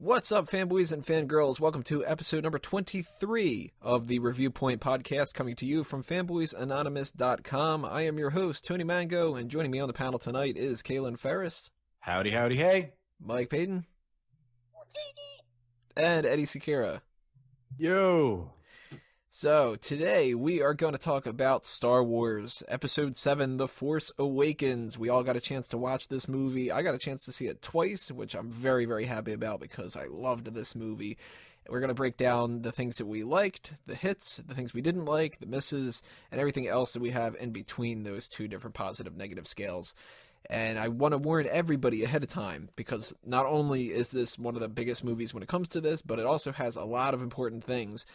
What's up, fanboys and fangirls? Welcome to episode number 23 of the Reviewpoint podcast, coming to you from fanboysanonymous.com. I am your host, Tony Mango, and joining me on the panel tonight is Calen Ferris. Howdy, howdy, hey. Mike Paden. And Eddie Siqueira. Yo. So, today we are going to talk about Star Wars, Episode 7, The Force Awakens. We all got a chance to watch this movie. I got a chance to see it twice, which I'm very, very happy about because I loved this movie. We're going to break down the things that we liked, the hits, the things we didn't like, the misses, and everything else that we have in between those two different positive-negative scales. And I want to warn everybody ahead of time, because not only is this one of the biggest movies when it comes to this, but it also has a lot of important things.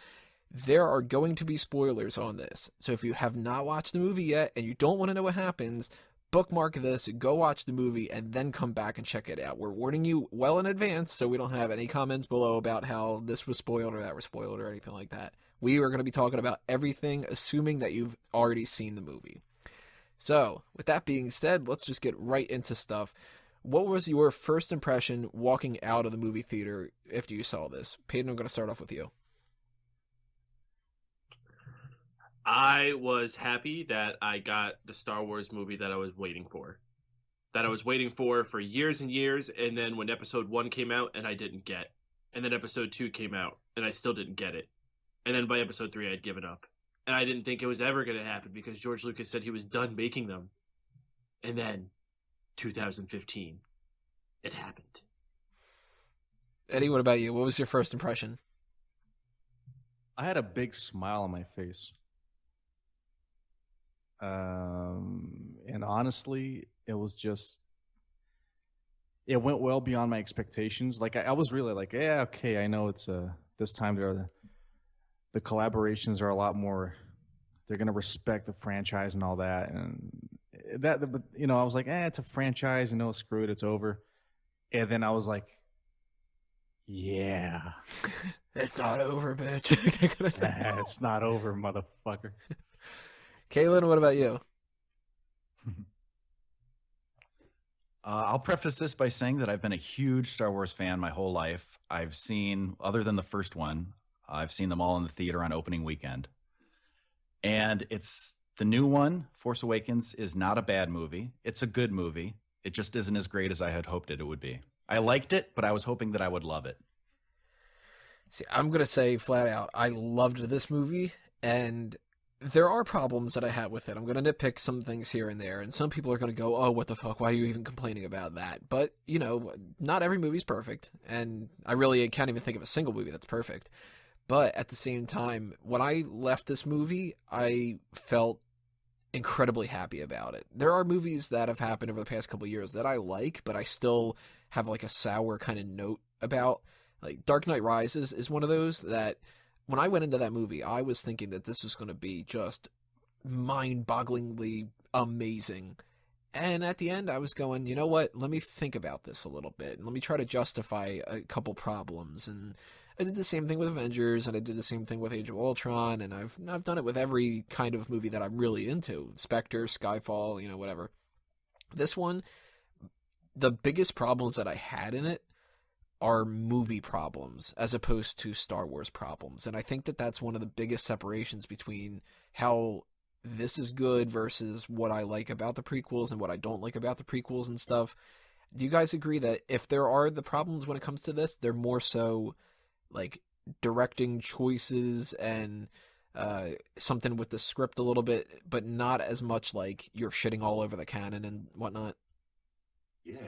There are going to be spoilers on this. So if you have not watched the movie yet and you don't want to know what happens, bookmark this, go watch the movie, and then come back and check it out. We're warning you well in advance so we don't have any comments below about how this was spoiled or that was spoiled or anything like that. We are going to be talking about everything, assuming that you've already seen the movie. So, with that being said, let's just get right into stuff. What was your first impression walking out of the movie theater after you saw this? Paden, I'm going to start off with you. I was happy that I got the Star Wars movie that I was waiting for. That I was waiting for years and years, and then when Episode 1 came out, and I didn't get. And then Episode 2 came out, and I still didn't get it. And then by Episode 3, I'd given up. And I didn't think it was ever going to happen, because George Lucas said he was done making them. And then, 2015, it happened. Eddie, what about you? What was your first impression? I had a big smile on my face. And honestly, it was just, it went well beyond my expectations. Like, I was really like, yeah, okay, I know it's this time the collaborations are a lot more, they're going to respect the franchise and all that. And that, you know, I was like, it's a franchise, you know, screw it, it's over. And then I was like, yeah. It's not over, bitch. It's not over, motherfucker. Calen, what about you? I'll preface this by saying that I've been a huge Star Wars fan my whole life. I've seen, other than the first one, I've seen them all in the theater on opening weekend. And it's the new one, Force Awakens, is not a bad movie. It's a good movie. It just isn't as great as I had hoped it would be. I liked it, but I was hoping that I would love it. See, I'm going to say flat out, I loved this movie, and there are problems that I had with it. I'm going to nitpick some things here and there, and some people are going to go, oh, what the fuck, why are you even complaining about that? But, you know, not every movie's perfect, and I really can't even think of a single movie that's perfect. But at the same time, when I left this movie, I felt incredibly happy about it. There are movies that have happened over the past couple of years that I like, but I still have like a sour kind of note about. Like Dark Knight Rises is one of those that when I went into that movie, I was thinking that this was going to be just mind-bogglingly amazing. And at the end, I was going, you know what? Let me think about this a little bit, and let me try to justify a couple problems. And I did the same thing with Avengers, and I did the same thing with Age of Ultron, and I've done it with every kind of movie that I'm really into. Spectre, Skyfall, you know, whatever. This one, the biggest problems that I had in it are movie problems as opposed to Star Wars problems. And I think that that's one of the biggest separations between how this is good versus what I like about the prequels and what I don't like about the prequels and stuff. Do you guys agree that if there are the problems when it comes to this, they're more so like directing choices and something with the script a little bit, but not as much like you're shitting all over the canon and whatnot? Yes.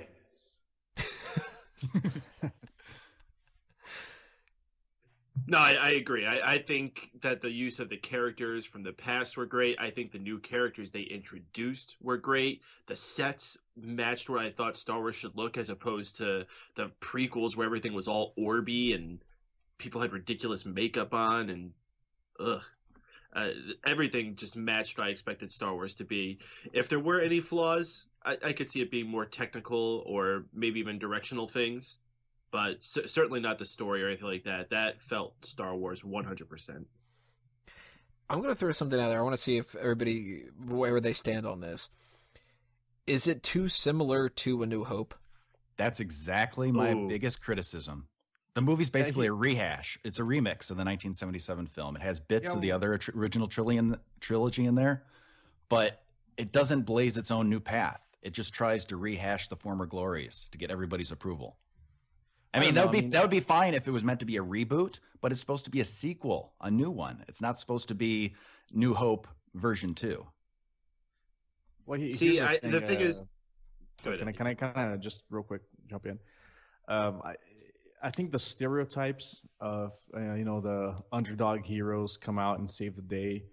No, I agree. I think that the use of the characters from the past were great. I think the new characters they introduced were great. The sets matched where I thought Star Wars should look, as opposed to the prequels where everything was all orby and people had ridiculous makeup on and everything just matched what I expected Star Wars to be. If there were any flaws, I could see it being more technical or maybe even directional things. But certainly not the story or anything like that. That felt Star Wars 100%. I'm going to throw something out there. I want to see if everybody, where they stand on this. Is it too similar to A New Hope? That's exactly my biggest criticism. The movie's basically a rehash. It's a remix of the 1977 film. It has bits of the other original trilogy in there, but it doesn't blaze its own new path. It just tries to rehash the former glories to get everybody's approval. I mean, that would be fine if it was meant to be a reboot, but it's supposed to be a sequel, a new one. It's not supposed to be New Hope version 2. Well, the thing is, can I just real quick jump in? I think the stereotypes of the underdog heroes come out and save the day,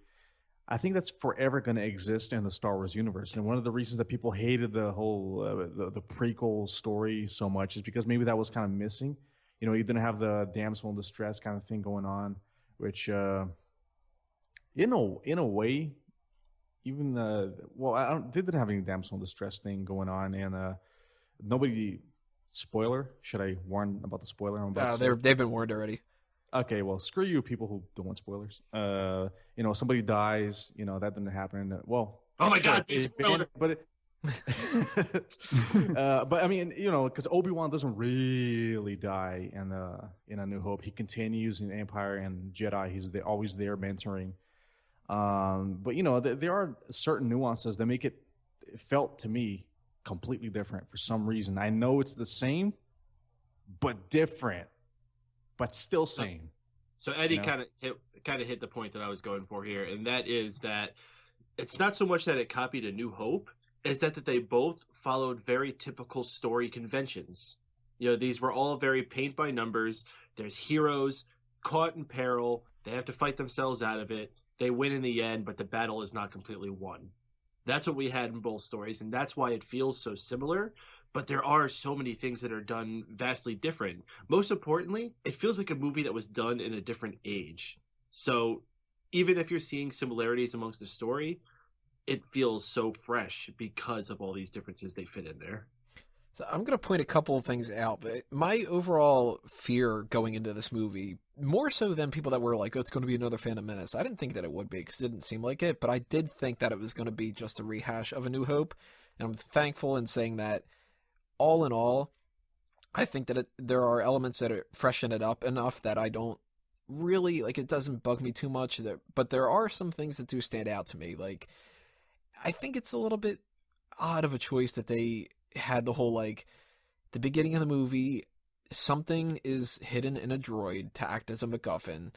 I think that's forever going to exist in the Star Wars universe. And one of the reasons that people hated the whole the prequel story so much is because maybe that was kind of missing. You didn't have the damsel in distress kind of thing going on, which in a way, even didn't have any damsel in distress thing going on, and nobody. Spoiler? Should I warn about the spoiler? They've been warned already. Okay, well, screw you, people who don't want spoilers. Somebody dies. That didn't happen. Well, oh my God, but I mean, because Obi-Wan doesn't really die in A New Hope. He continues in Empire and Jedi. He's always there mentoring. But there are certain nuances that make it felt to me completely different for some reason. I know it's the same, but different, but still same. So Eddie kind of hit the point that I was going for here, and that is that it's not so much that it copied A New Hope, is that they both followed very typical story conventions. These were all very paint by numbers. There's heroes caught in peril. They have to fight themselves out of it. They win in the end, but the battle is not completely won. That's what we had in both stories, and that's why it feels so similar. But there are so many things that are done vastly different. Most importantly, it feels like a movie that was done in a different age. So even if you're seeing similarities amongst the story, it feels so fresh because of all these differences they fit in there. So I'm going to point a couple of things out, but my overall fear going into this movie, more so than people that were like, oh, it's going to be another Phantom Menace. I didn't think that it would be because it didn't seem like it, but I did think that it was going to be just a rehash of A New Hope. And I'm thankful in saying that all in all, I think that there are elements that freshen it up enough that I don't really, it doesn't bug me too much. But there are some things that do stand out to me. I think it's a little bit odd of a choice that they had the whole the beginning of the movie, something is hidden in a droid to act as a MacGuffin,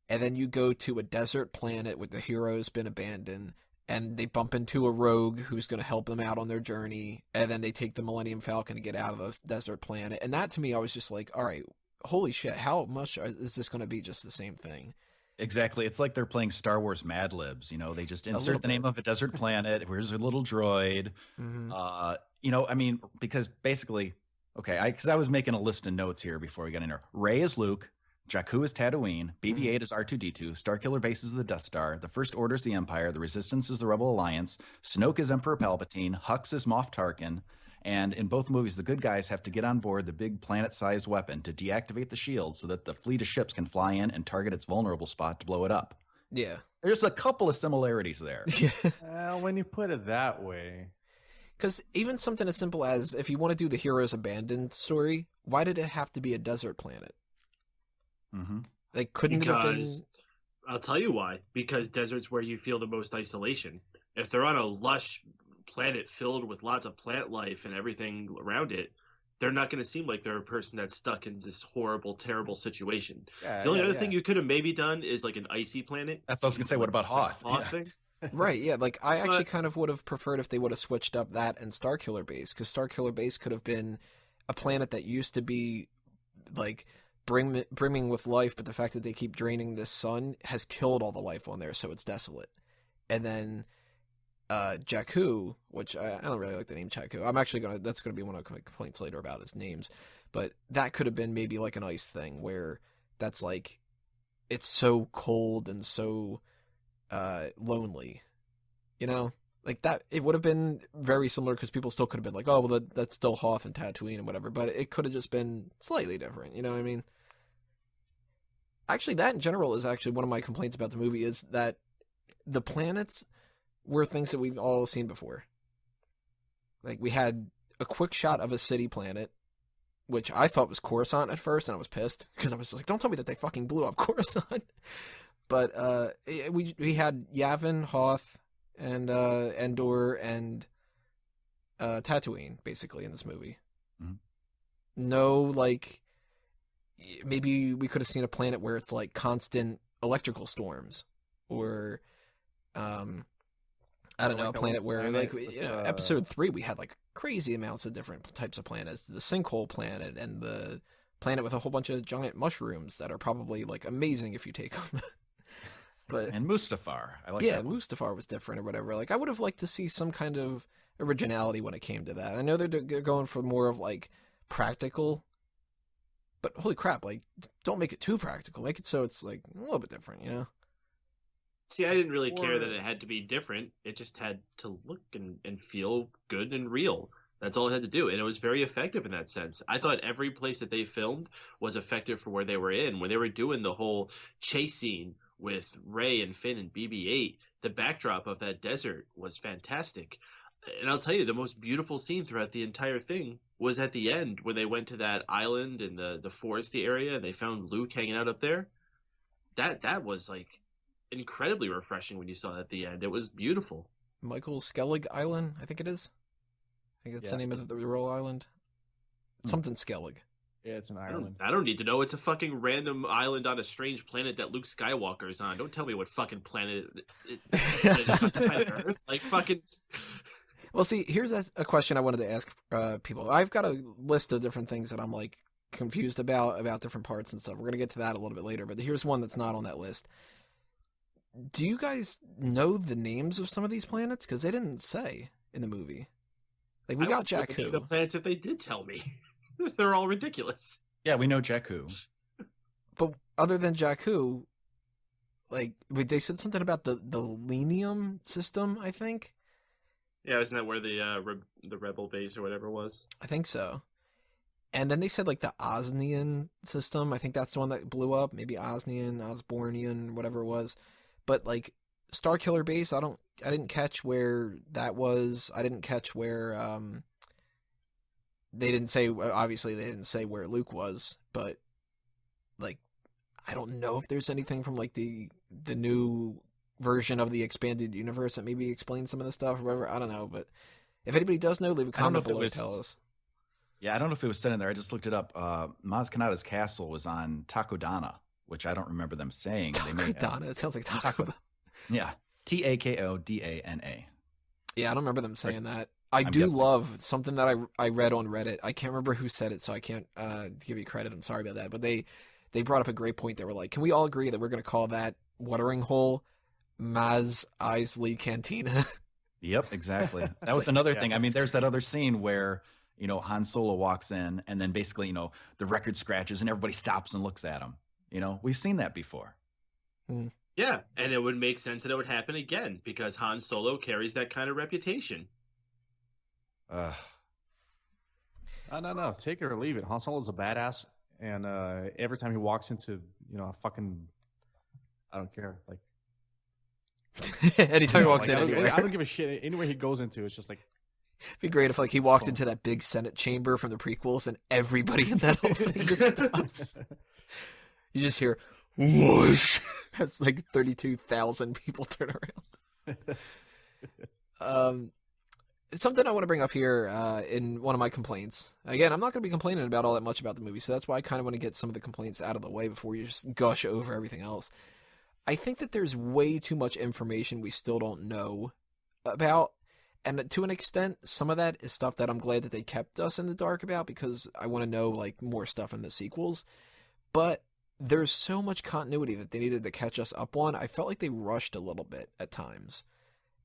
and then you go to a desert planet where the hero's been abandoned, and they bump into a rogue who's going to help them out on their journey, and then they take the Millennium Falcon to get out of the desert planet. And that to me, I was just like, all right, holy shit, how much is this going to be just the same thing? Exactly. It's like they're playing Star Wars Mad Libs. They just insert the name of a desert planet. Where's a little droid? Mm-hmm. Because basically, because I was making a list of notes here before we got in here. Rey is Luke. Jakku is Tatooine. BB-8 is R2-D2. Starkiller Base is the Death Star. The First Order is the Empire. The Resistance is the Rebel Alliance. Snoke is Emperor Palpatine. Hux is Moff Tarkin. And in both movies, the good guys have to get on board the big planet-sized weapon to deactivate the shield so that the fleet of ships can fly in and target its vulnerable spot to blow it up. Yeah. There's a couple of similarities there. Well, when you put it that way. Because even something as simple as, if you want to do the Heroes Abandoned story, why did it have to be a desert planet? Mm-hmm. Couldn't it have been... I'll tell you why. Because desert's where you feel the most isolation. If they're on a lush planet filled with lots of plant life and everything around it, they're not going to seem like they're a person that's stuck in this horrible, terrible situation. The only other thing you could have maybe done is an icy planet. That's what I was going to say. What about Hoth? Thing? Right, yeah. I actually kind of would have preferred if they would have switched up that and Starkiller Base, because Starkiller Base could have been a planet that used to be brimming with life, but the fact that they keep draining this sun has killed all the life on there, so it's desolate. And then Jakku, which I don't really like the name Jakku. I'm actually that's gonna be one of my complaints later about his names, but that could have been maybe an ice thing where that's it's so cold and so lonely, that it would have been very similar, because people still could have been like, oh well, that's still Hoth and Tatooine and whatever, but it could have just been slightly different. You know what I mean? Actually, that in general is actually one of my complaints about the movie, is that the planets were things that we've all seen before. We had a quick shot of a city planet, which I thought was Coruscant at first, and I was pissed because I was just like, don't tell me that they fucking blew up Coruscant. But we had Yavin, Hoth, and Endor, and Tatooine, basically, in this movie. Mhm. No, like, maybe we could have seen a planet where it's, like, constant electrical storms, or, I don't know, a planet where, like, with, episode 3, we had, like, crazy amounts of different types of planets. The sinkhole planet, and the planet with a whole bunch of giant mushrooms that are probably, like, amazing if you take them. But And Mustafar. I like yeah, that one. Mustafar was different or whatever. Like, I would have liked to see some kind of originality when it came to that. I know they're going for more of, like, practical, but holy crap, like, don't make it too practical. Make it so it's, like, a little bit different, you know? See, I didn't really care that it had to be different. It just had to look and feel good and real. That's all it had to do. And it was very effective in that sense. I thought every place that they filmed was effective for where they were in. When they were doing the whole chase scene with Rey and Finn and BB-8, the backdrop of that desert was fantastic. And I'll tell you, the most beautiful scene throughout the entire thing was at the end when they went to that island in the foresty area and they found Luke hanging out up there. That was, like, incredibly refreshing when you saw that at the end. It was beautiful. Michael Skellig Island, I think it is. I think that's the name of the royal island. Something Skellig. Yeah, it's in Ireland. I don't need to know. It's a fucking random island on a strange planet that Luke Skywalker is on. Don't tell me what fucking planet it is on planet Earth. Like, fucking... Well, see, here's a question I wanted to ask people. I've got a list of different things that I'm, like, confused about different parts and stuff. We're going to get to that a little bit later, but here's one that's not on that list. Do you guys know the names of some of these planets? Because they didn't say in the movie. Like, we got Jakku. The planets, if they did tell me. They're all ridiculous. Yeah, we know Jakku. But other than Jakku, like, they said something about the Lenium system, I think? Yeah, isn't that where the rebel base or whatever was? I think so. And then they said, like, the Osnian system. I think that's the one that blew up. Maybe Osnian, Osbornian, whatever it was. But, like, Starkiller Base, I didn't catch where that was. I didn't catch where, they didn't say, obviously they didn't say where Luke was, but, like, I don't know if there's anything from, like, the new version of the expanded universe that maybe explains some of the stuff or whatever. I don't know, but if anybody does know, leave a comment below and tell us. Yeah, I don't know if it was said in there. I just looked it up. Maz Kanata's castle was on Takodana, which I don't remember them saying. Takodana? It sounds like Taco. Yeah, Takodana. Yeah, I don't remember them saying that. I do love something that I read on Reddit. I can't remember who said it, so I can't give you credit. I'm sorry about that. But they brought up a great point. They were like, can we all agree that we're going to call that watering hole Maz Eisley Cantina? Yep, exactly. That was another thing. I mean, there's that other scene where, you know, Han Solo walks in and then basically, you know, the record scratches and everybody stops and looks at him. You know, we've seen that before. Yeah, and it would make sense that it would happen again because Han Solo carries that kind of reputation. No. Take it or leave it. Han Solo's a badass, and every time he walks into, you know, a fucking, I don't care. Like, anytime he walks in anywhere. I don't give a shit. Anywhere he goes into, it's just like. It'd be great if, like, he walked into that big Senate chamber from the prequels and everybody in that whole thing just stops. You just hear whoosh. That's like 32,000 people turn around. Something I want to bring up here in one of my complaints. Again, I'm not going to be complaining about all that much about the movie, so that's why I kind of want to get some of the complaints out of the way before we just gush over everything else. I think that there's way too much information we still don't know about. And to an extent, some of that is stuff that I'm glad that they kept us in the dark about because I want to know, like, more stuff in the sequels. But there's so much continuity that they needed to catch us up on. I felt like they rushed a little bit at times.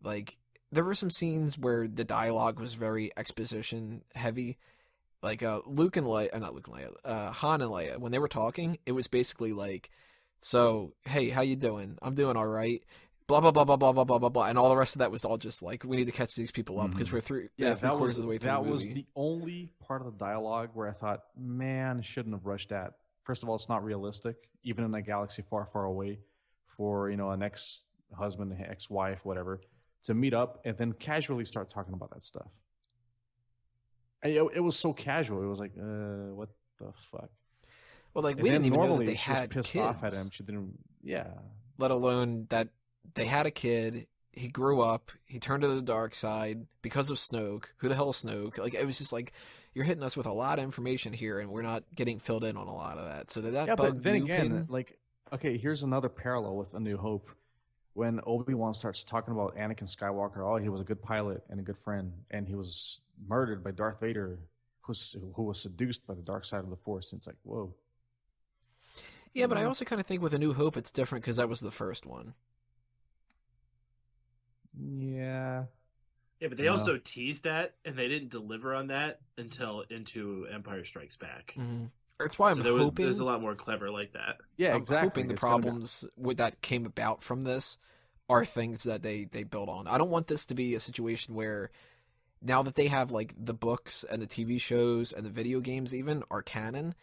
Like, there were some scenes where the dialogue was very exposition heavy. Like, Luke and Leia, not Luke and Leia, Han and Leia, when they were talking, it was basically like, so, hey, how you doing? I'm doing all right. Blah, blah, blah, blah, blah, blah, blah, blah, blah. And all the rest of that was all just like, we need to catch these people up because we're three quarters of the way through the movie. That was the only part of the dialogue where I thought, man, shouldn't have rushed that. First of all, it's not realistic, even in a galaxy far, far away, for, you know, an ex-husband, ex-wife, whatever, to meet up and then casually start talking about that stuff. It was so casual. It was like, what the fuck? Well, like And we then didn't even know normally that they she was had pissed kids. off at him. She didn't. Yeah. Let alone that they had a kid. He grew up. He turned to the dark side because of Snoke. Who the hell is Snoke? Like it was just like you're hitting us with a lot of information here, and we're not getting filled in on a lot of that. So did that bug but then you, again, Paden? like, okay, here's another parallel with A New Hope. When Obi-Wan starts talking about Anakin Skywalker, oh, he was a good pilot and a good friend, and he was murdered by Darth Vader, who was seduced by the dark side of the Force. And it's like, whoa. Yeah, but I also kind of think with A New Hope, it's different because that was the first one. Yeah. Yeah, but they also teased that, and they didn't deliver on that until into Empire Strikes Back. Mm-hmm. That's why I'm hoping there's a lot more clever like that. Yeah, I'm exactly. hoping the It's problems that came about from this are things that they build on. I don't want this to be a situation where now that they have like the books and the TV shows and the video games even are canon,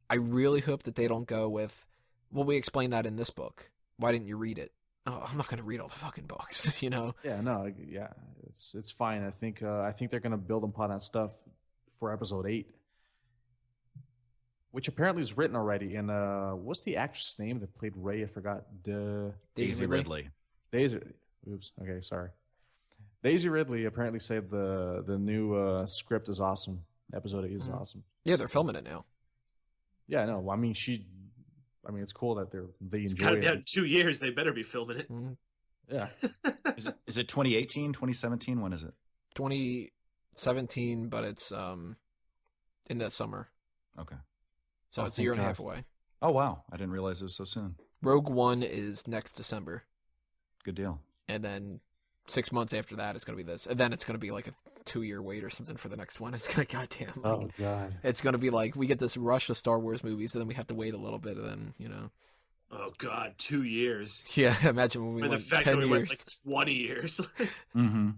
I really hope that they don't go with, well, we explained that in this book. Why didn't you read it? Oh, I'm not going to read all the fucking books, you know? Yeah, no, yeah, it's fine. I think they're going to build upon that stuff for episode 8, which apparently is written already. And what's the actress name that played Rey? I forgot. Daisy Ridley. Daisy. Oops. Okay, sorry. Daisy Ridley apparently said the new script is awesome. Episode 8 is awesome. Yeah, they're filming it now. Yeah, I know. I mean, it's cool that they It's enjoy got to be out it. in 2 years. They better be filming it. Mm-hmm. Yeah. Is it 2018, 2017? When is it? 2017, but it's in the summer. Okay. So Oh, it's a year and a thank half God. away. Oh, wow. I didn't realize it was so soon. Rogue One is next December. Good deal. And then 6 months after that, it's going to be this. And then it's going to be like a 2-year wait or something for the next one. It's going to, goddamn. Oh God. It's going to be like we get this rush of Star Wars movies, and then we have to wait a little bit, and then, you know. Oh God, 2 years. Yeah, imagine when we For the went fact 10 that we years. went like 20 years. Mm-hmm.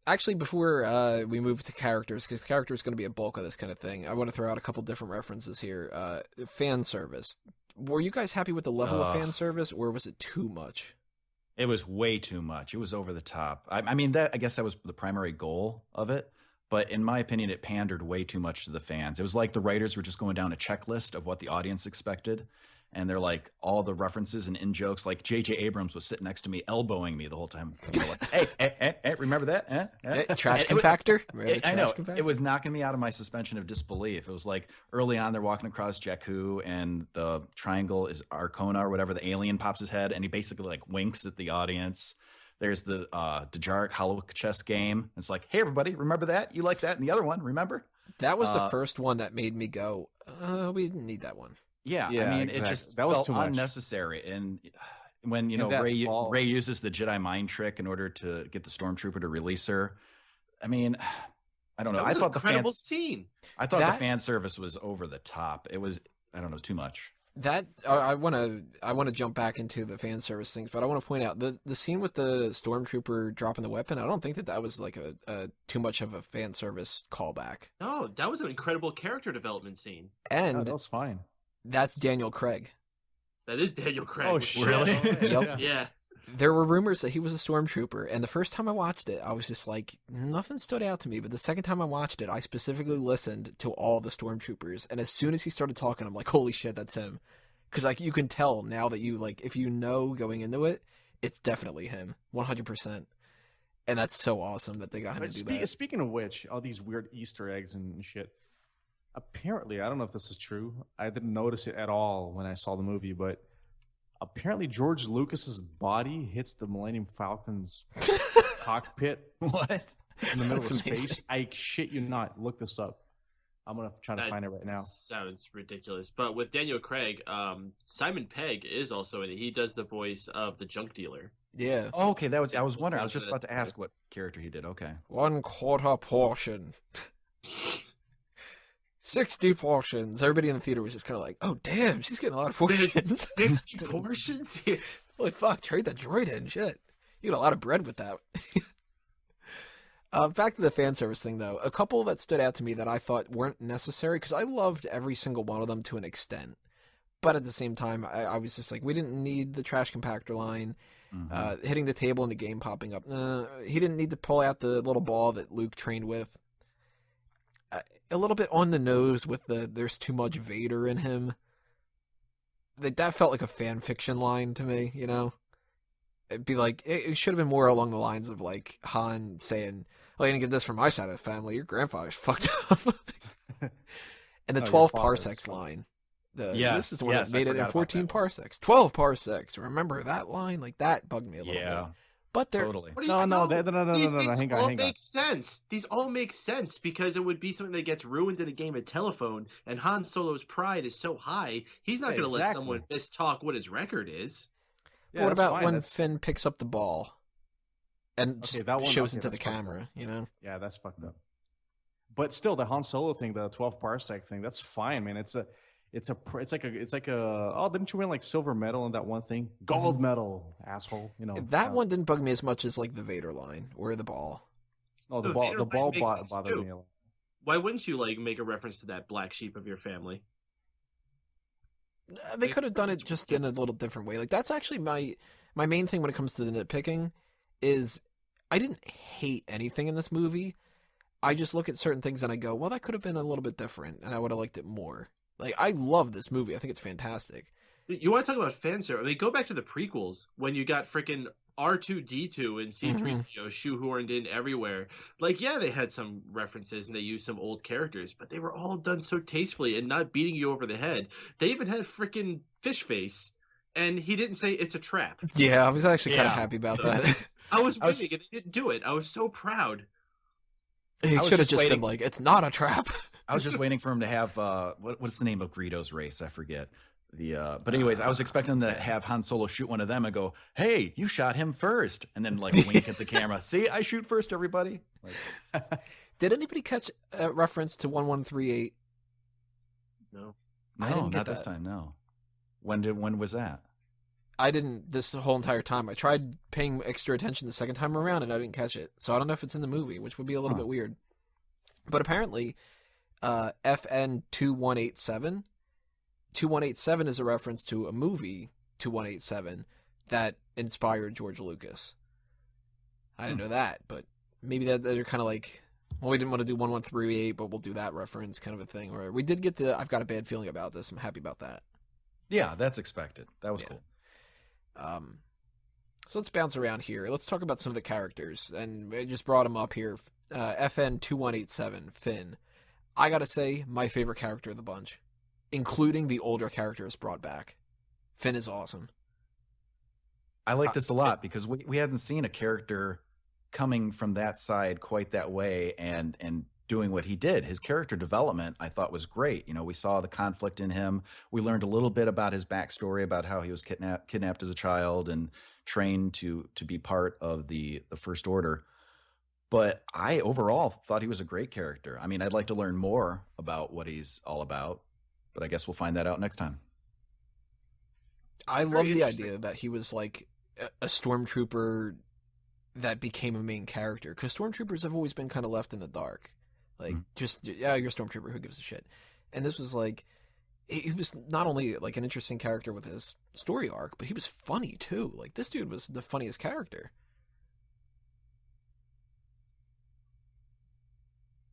Actually, before we move to characters, because character is going to be a bulk of this kind of thing, I want to throw out a couple different references here. Fan service. Were you guys happy with the level of fan service, or was it too much? It was way too much. It was over the top. I mean, I guess that was the primary goal of it. But in my opinion, it pandered way too much to the fans. It was like the writers were just going down a checklist of what the audience expected. And they're like, all the references and in-jokes, like J.J. Abrams was sitting next to me, elbowing me the whole time. Like, hey, remember that? Trash compactor? I know. It was knocking me out of my suspension of disbelief. It was like early on, they're walking across Jakku, and the triangle is Arcona or whatever. The alien pops his head, and he basically like winks at the audience. There's the Dejarik hollow chess game. It's like, hey, everybody, remember that? You like that? And the other one, remember? That was the first one that made me go, we didn't need that one. Yeah, Yeah, I mean, exactly. it just That was felt too much. unnecessary. And when, you know, And that Rey uses the Jedi mind trick in order to get the stormtrooper to release her. I mean, I don't know. That was I thought an the incredible scene. the fan service was over the top. It was, I don't know, too much. That I want to jump back into the fan service things, but I want to point out the scene with the stormtrooper dropping the weapon. I don't think that was like a too much of a fan service callback. No, that was an incredible character development scene. And that was fine. that's Daniel Craig. That is Daniel Craig. Oh, with shit. Really? Yep. Yeah. There were rumors that he was a stormtrooper, and the first time I watched it, I was just like, nothing stood out to me. But the second time I watched it, I specifically listened to all the stormtroopers, and as soon as he started talking, I'm like, holy shit, that's him. Because like you can tell now that you like, if you know going into it, it's definitely him, 100%. And that's so awesome that they got him to do that. Speaking of which, all these weird Easter eggs and shit. Apparently, I don't know if this is true. I didn't notice it at all when I saw the movie, but apparently George Lucas's body hits the Millennium Falcon's cockpit What? in the middle That's of space. amazing. I shit you not. Look this up. I'm gonna try to That find it right now. Sounds ridiculous. But with Daniel Craig, Simon Pegg is also in it. He does the voice of the junk dealer. Yeah. Oh, okay, I was wondering. I was just about to ask what character he did. Okay. 1/4 portion. 60 portions. Everybody in the theater was just kind of like, oh, damn, she's getting a lot of portions. 60 portions? Yeah. Holy fuck, trade that droid in. Shit. You get a lot of bread with that. Back to the fan service thing, though. A couple that stood out to me that I thought weren't necessary, because I loved every single one of them to an extent. But at the same time, I was just like, we didn't need the trash compactor line. Hitting the table and the game popping up. He didn't need to pull out the little ball that Luke trained with. A little bit on the nose with there's too much Vader in him. That felt like a fan fiction line to me, you know? It'd be like, it should have been more along the lines of like Han saying, "Oh, you didn't get this from my side of the family. Your grandfather's fucked up." And the 12 parsecs line. This is the one that made it in 14 parsecs. 12 parsecs. Remember that line? Like, that bugged me a little bit. But they're... Totally. No. These all make sense. These all make sense because it would be something that gets ruined in a game of telephone, and Han Solo's pride is so high, he's not going to let someone mistalk what his record is. Yeah, what about when Finn picks up the ball and shows it to the camera, you know? Yeah, that's fucked up. But still, the Han Solo thing, the 12 parsec thing, that's fine, man. It's like a oh, didn't you win like silver medal in that one thing? Gold medal, asshole. You know that one didn't bug me as much as like the Vader line or the ball. Oh, the ball bothered me a lot. Why wouldn't you like make a reference to that black sheep of your family? They could have done it just in a little different way. Like, that's actually my main thing when it comes to the nitpicking is I didn't hate anything in this movie. I just look at certain things and I go, well, that could have been a little bit different and I would have liked it more. Like, I love this movie. I think it's fantastic. You want to talk about fan service? I mean, go back to the prequels when you got freaking R2-D2 and C3PO shoehorned in everywhere. Like, yeah, they had some references and they used some old characters, but they were all done so tastefully and not beating you over the head. They even had freaking Fish Face, and he didn't say it's a trap. Yeah, I was actually kind of happy about that. I was waiting, and they didn't do it. I was so proud. He should have just been like, it's not a trap. I was just waiting for him to have what's the name of Greedo's race? I forget. But anyways, I was expecting to have Han Solo shoot one of them and go, "Hey, you shot him first," and then like wink at the camera. See, I shoot first, everybody. Like, did anybody catch a reference to 1138? No, not this time. No. When was that? I didn't this whole entire time. I tried paying extra attention the second time around and I didn't catch it. So I don't know if it's in the movie, which would be a little bit weird. But apparently, FN 2187. 2187 is a reference to a movie, 2187, that inspired George Lucas. I didn't know that, but maybe they're kind of like, well, we didn't want to do 1138, but we'll do that reference kind of a thing. Or we did get the I've got a bad feeling about this. I'm happy about that. Yeah, that's expected. That was cool. So let's bounce around here. Let's talk about some of the characters. And I just brought them up here. FN 2187, Finn. I gotta say, my favorite character of the bunch, including the older characters brought back. Finn is awesome. I like this a lot because we hadn't seen a character coming from that side quite that way and doing what he did. His character development, I thought, was great. You know, we saw the conflict in him. We learned a little bit about his backstory, about how he was kidnapped as a child and trained to be part of the First Order. But I overall thought he was a great character. I mean, I'd like to learn more about what he's all about, but I guess we'll find that out next time. I love the idea that he was like a stormtrooper that became a main character, because stormtroopers have always been kind of left in the dark. Like, just, yeah, you're a stormtrooper, who gives a shit? And this was like, he was not only like an interesting character with his story arc, but he was funny too. Like, this dude was the funniest character.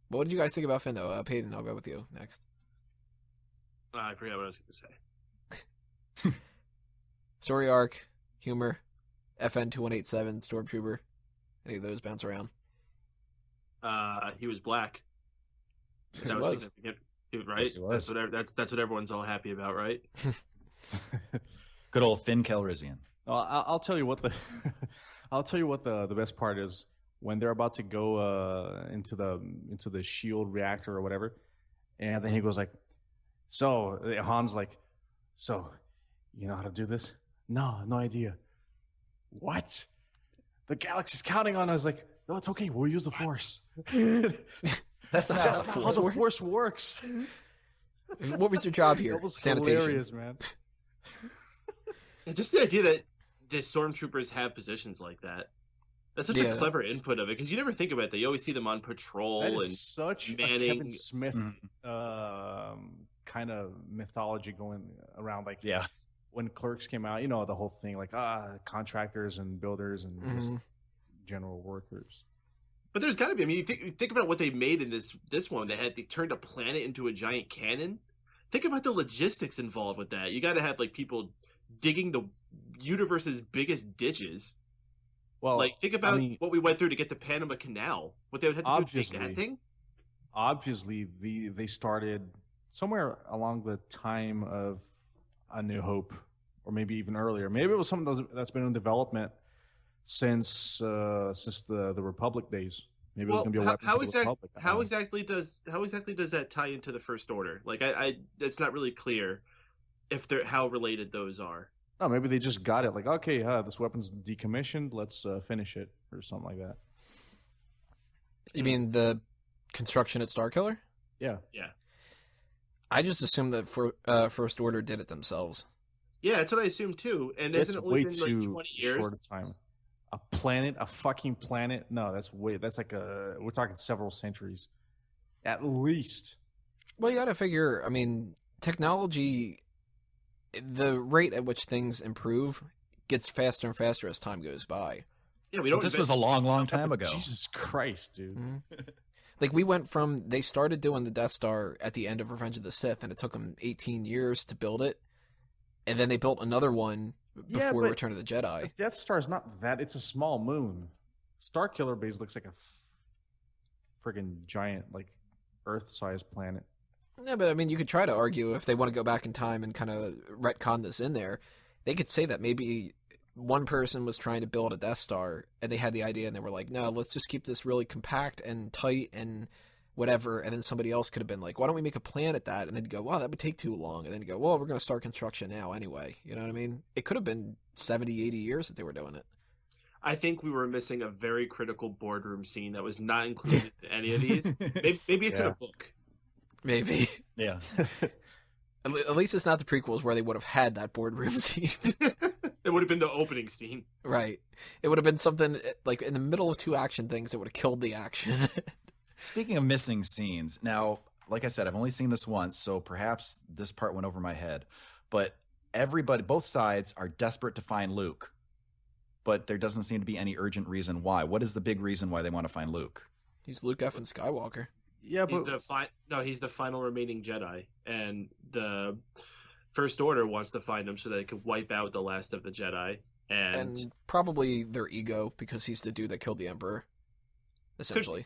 What did you guys think about Finn, though? Paden, I'll go with you next. I forgot what I was going to say. Story arc, humor, FN 2187, Stormtrooper. Any of those bounce around? He was black. He was. Right? Yes, he was. That's what everyone's all happy about, right? Good old Finn Calrissian. I'll tell you what the best part is when they're about to go into the shield reactor or whatever, and then he goes like, "So," Han's like, "So, you know how to do this?" No idea. What? The galaxy's counting on us. Like, no, it's okay. We'll use the Force. That's not how the Force works. What was your job here? That was Sanitation. hilarious, man. And just the idea that the stormtroopers have positions like that. That's such a clever input of it, because you never think about that. You always see them on patrol that is and such manning. a Kevin Smith kind of mythology going around. Like, when Clerks came out, the whole thing, like contractors and builders and just general workers. But there's got to be. I mean, you think about what they made in this one. They turned a planet into a giant cannon. Think about the logistics involved with that. You got to have like people digging the universe's biggest ditches. Well, like think about what we went through to get the Panama Canal. What they would have to do to make that thing. Obviously, they started somewhere along the time of A New Hope, or maybe even earlier. Maybe it was something that's been in development since the Republic days. Maybe it was going to be a weapon for the Republic. How exactly does that tie into the First Order? Like, it's not really clear how related those are. No, maybe they just got it. Like, okay, this weapon's decommissioned. Let's finish it, or something like that. You mean the construction at Starkiller? Yeah. I just assumed that First Order did it themselves. Yeah, that's what I assumed too. And it's isn't it way only been too like 20 years? Short a time. A fucking planet? No, that's like we're talking several centuries, at least. Well, you got to figure. I mean, technology, the rate at which things improve gets faster and faster as time goes by. Yeah, we don't. This was a long time ago. Jesus Christ, dude. Mm-hmm. Like, we went from, they started doing the Death Star at the end of Revenge of the Sith, and it took them 18 years to build it. And then they built another one before Return of the Jedi. The Death Star is not that. It's a small moon. Starkiller Base looks like a friggin' giant, like, Earth-sized planet. Yeah, but I mean, you could try to argue if they want to go back in time and kind of retcon this in there. They could say that maybe one person was trying to build a Death Star and they had the idea and they were like, no, let's just keep this really compact and tight and whatever. And then somebody else could have been like, why don't we make a plan at that? And then go, wow, that would take too long. And then go, well, we're going to start construction now anyway. You know what I mean? It could have been 70, 80 years that they were doing it. I think we were missing a very critical boardroom scene that was not included in any of these. Maybe it's in a book. Maybe. Yeah. At least it's not the prequels where they would have had that boardroom scene. It would have been the opening scene. Right. It would have been something like in the middle of two action things that would have killed the action. Speaking of missing scenes, now, like I said, I've only seen this once, so perhaps this part went over my head. But both sides are desperate to find Luke. But there doesn't seem to be any urgent reason why. What is the big reason why they want to find Luke? He's Luke F. and Skywalker. Yeah, but he's the final remaining Jedi, and the First Order wants to find him so that they could wipe out the last of the Jedi, and probably their ego because he's the dude that killed the Emperor, essentially.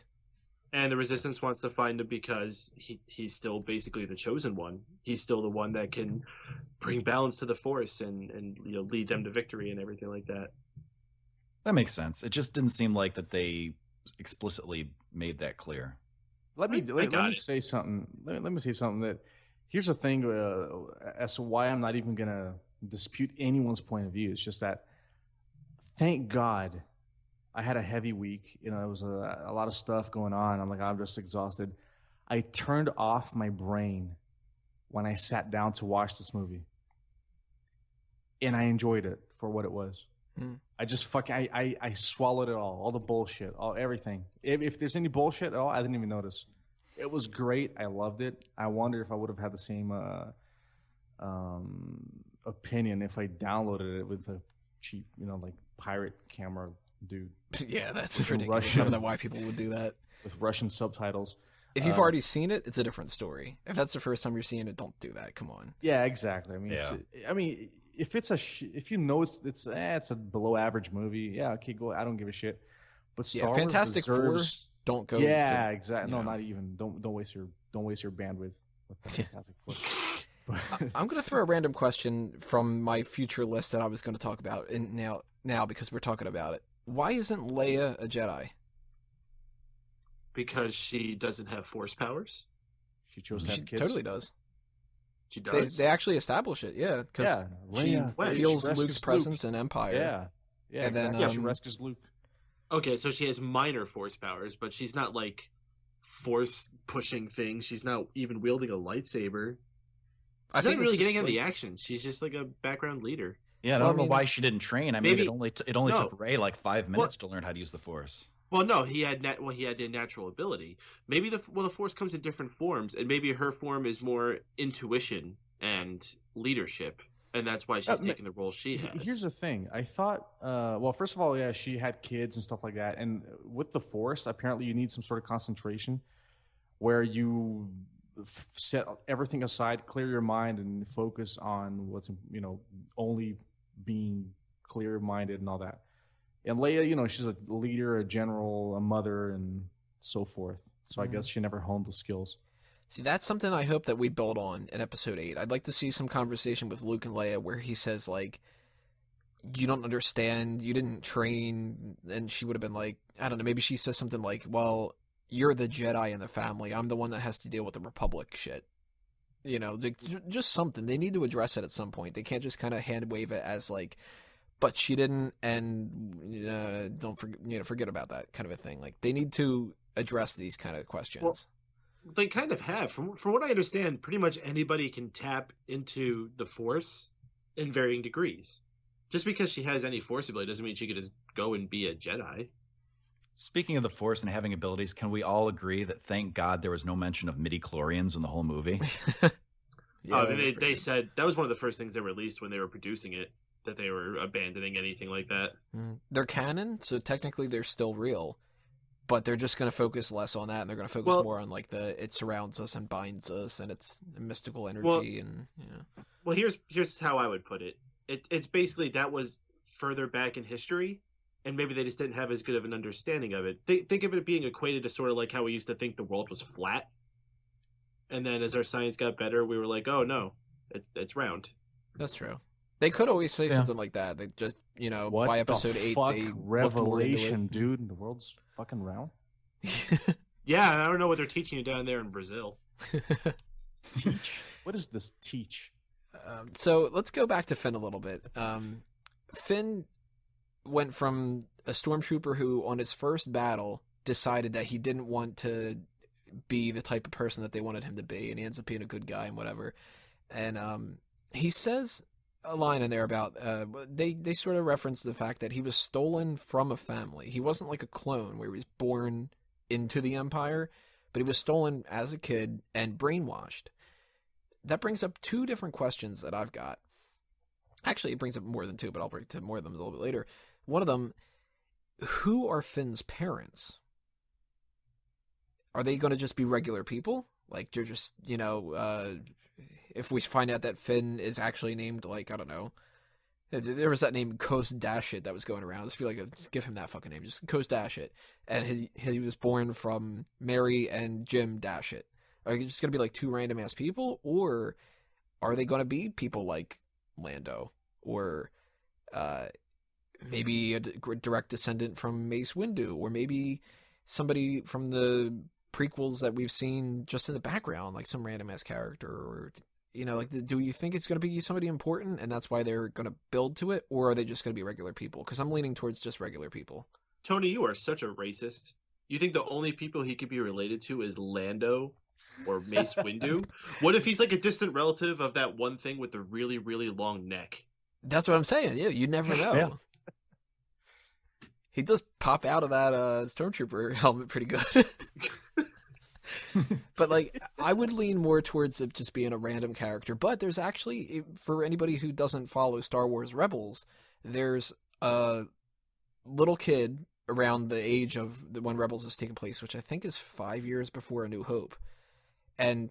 And the Resistance wants to find him because he's still basically the chosen one. He's still the one that can bring balance to the Force and lead them to victory and everything like that. That makes sense. It just didn't seem like that they explicitly made that clear. Let me say something. Let me say something. That here's the thing as to why I'm not even gonna dispute anyone's point of view. It's just that, thank God, I had a heavy week. It was a lot of stuff going on. I'm just exhausted. I turned off my brain when I sat down to watch this movie, and I enjoyed it for what it was. I just I swallowed it all the bullshit, everything. If there's any bullshit at all, I didn't even notice. It was great. I loved it. I wonder if I would have had the same opinion if I downloaded it with a cheap, like pirate camera dude. Yeah, that's ridiculous. I don't know why people would do that with Russian subtitles. If you've already seen it, it's a different story. If that's the first time you're seeing it, don't do that. Come on. Yeah, exactly. If you know it's a below average movie, yeah, okay, go. I don't give a shit. But Star Wars Fantastic deserves... Four, don't go. Yeah, exactly. No, not even. Don't waste your bandwidth with Fantastic Four. I'm going to throw a random question from my future list that I was going to talk about now because we're talking about it. Why isn't Leia a Jedi? Because she doesn't have Force powers. She chose to have kids. Totally does. She does. They actually establish it, yeah, because she feels Luke's presence in Empire. Yeah, and then she rescues Luke. Okay, so she has minor Force powers, but she's not like Force pushing things. She's not even wielding a lightsaber. She's not really getting into the action. She's just like a background leader. Yeah, I don't know why she didn't train. I mean, it only took Rey like 5 minutes to learn how to use the Force. Well, no, he had the natural ability. Maybe the Force comes in different forms, and maybe her form is more intuition and leadership. and that's why she's taking the role she has. Here's the thing. I thought, well, first of all, yeah, she had kids and stuff like that. And with the Force, apparently you need some sort of concentration where you set everything aside, clear your mind, and focus on what's, only being clear-minded and all that. And Leia, she's a leader, a general, a mother, and so forth. So I guess she never honed the skills. See, that's something I hope that we build on in Episode 8. I'd like to see some conversation with Luke and Leia where he says, like, you don't understand, you didn't train, and she would have been like, I don't know, maybe she says something like, well, you're the Jedi in the family, I'm the one that has to deal with the Republic shit. Just something. They need to address it at some point. They can't just kind of hand wave it as like, but she didn't, and don't forget about that kind of a thing. Like, they need to address these kind of questions. Well, they kind of have. From what I understand, pretty much anybody can tap into the Force in varying degrees. Just because she has any Force ability doesn't mean she could just go and be a Jedi. Speaking of the Force and having abilities, can we all agree that thank God there was no mention of midi-chlorians in the whole movie? They said that was one of the first things they released when they were producing it, that they were abandoning anything like that. They're canon, so technically they're still real, but they're just going to focus less on that, and they're going to focus more on like it surrounds us and binds us, and it's mystical energy. Well, here's how I would put it. It's basically that was further back in history, and maybe they just didn't have as good of an understanding of it. Think of it being equated to sort of like how we used to think the world was flat, and then as our science got better, we were like, oh no, it's round. That's true. They could always say something like that. They just, what by episode 8, they revelation, dude. The world's fucking round. Yeah, I don't know what they're teaching you down there in Brazil. Teach. What is this teach? So let's go back to Finn a little bit. Finn went from a stormtrooper who, on his first battle, decided that he didn't want to be the type of person that they wanted him to be, and he ends up being a good guy and whatever. And he says a line in there about they sort of reference the fact that he was stolen from a family. He wasn't like a clone where he was born into the Empire, but he was stolen as a kid and brainwashed. That brings up two different questions that I've got. Actually, it brings up more than two, but I'll bring to more of them a little bit later. One of them, who are Finn's parents? Are they going to just be regular people? Like, they're just, if we find out that Finn is actually named, like, I don't know, there was that name Coast Dashit that was going around. Let's be like, just give him that fucking name, just Coast Dashit. And he was born from Mary and Jim Dashit. Are they just going to be like two random ass people, or are they going to be people like Lando, or maybe a direct descendant from Mace Windu, or maybe somebody from the prequels that we've seen just in the background, like some random ass character, or do you think it's going to be somebody important and that's why they're going to build to it, or are they just going to be regular people? Because I'm leaning towards just regular people. Tony, you are such a racist. You think the only people he could be related to is Lando or Mace Windu? What if he's like a distant relative of that one thing with the really, really long neck? That's what I'm saying. Yeah, you never know. Yeah. He does pop out of that stormtrooper helmet pretty good. But like, I would lean more towards it just being a random character. But there's actually, for anybody who doesn't follow Star Wars Rebels, there's a little kid around the age of when Rebels is taking place, which I think is 5 years before A New Hope. And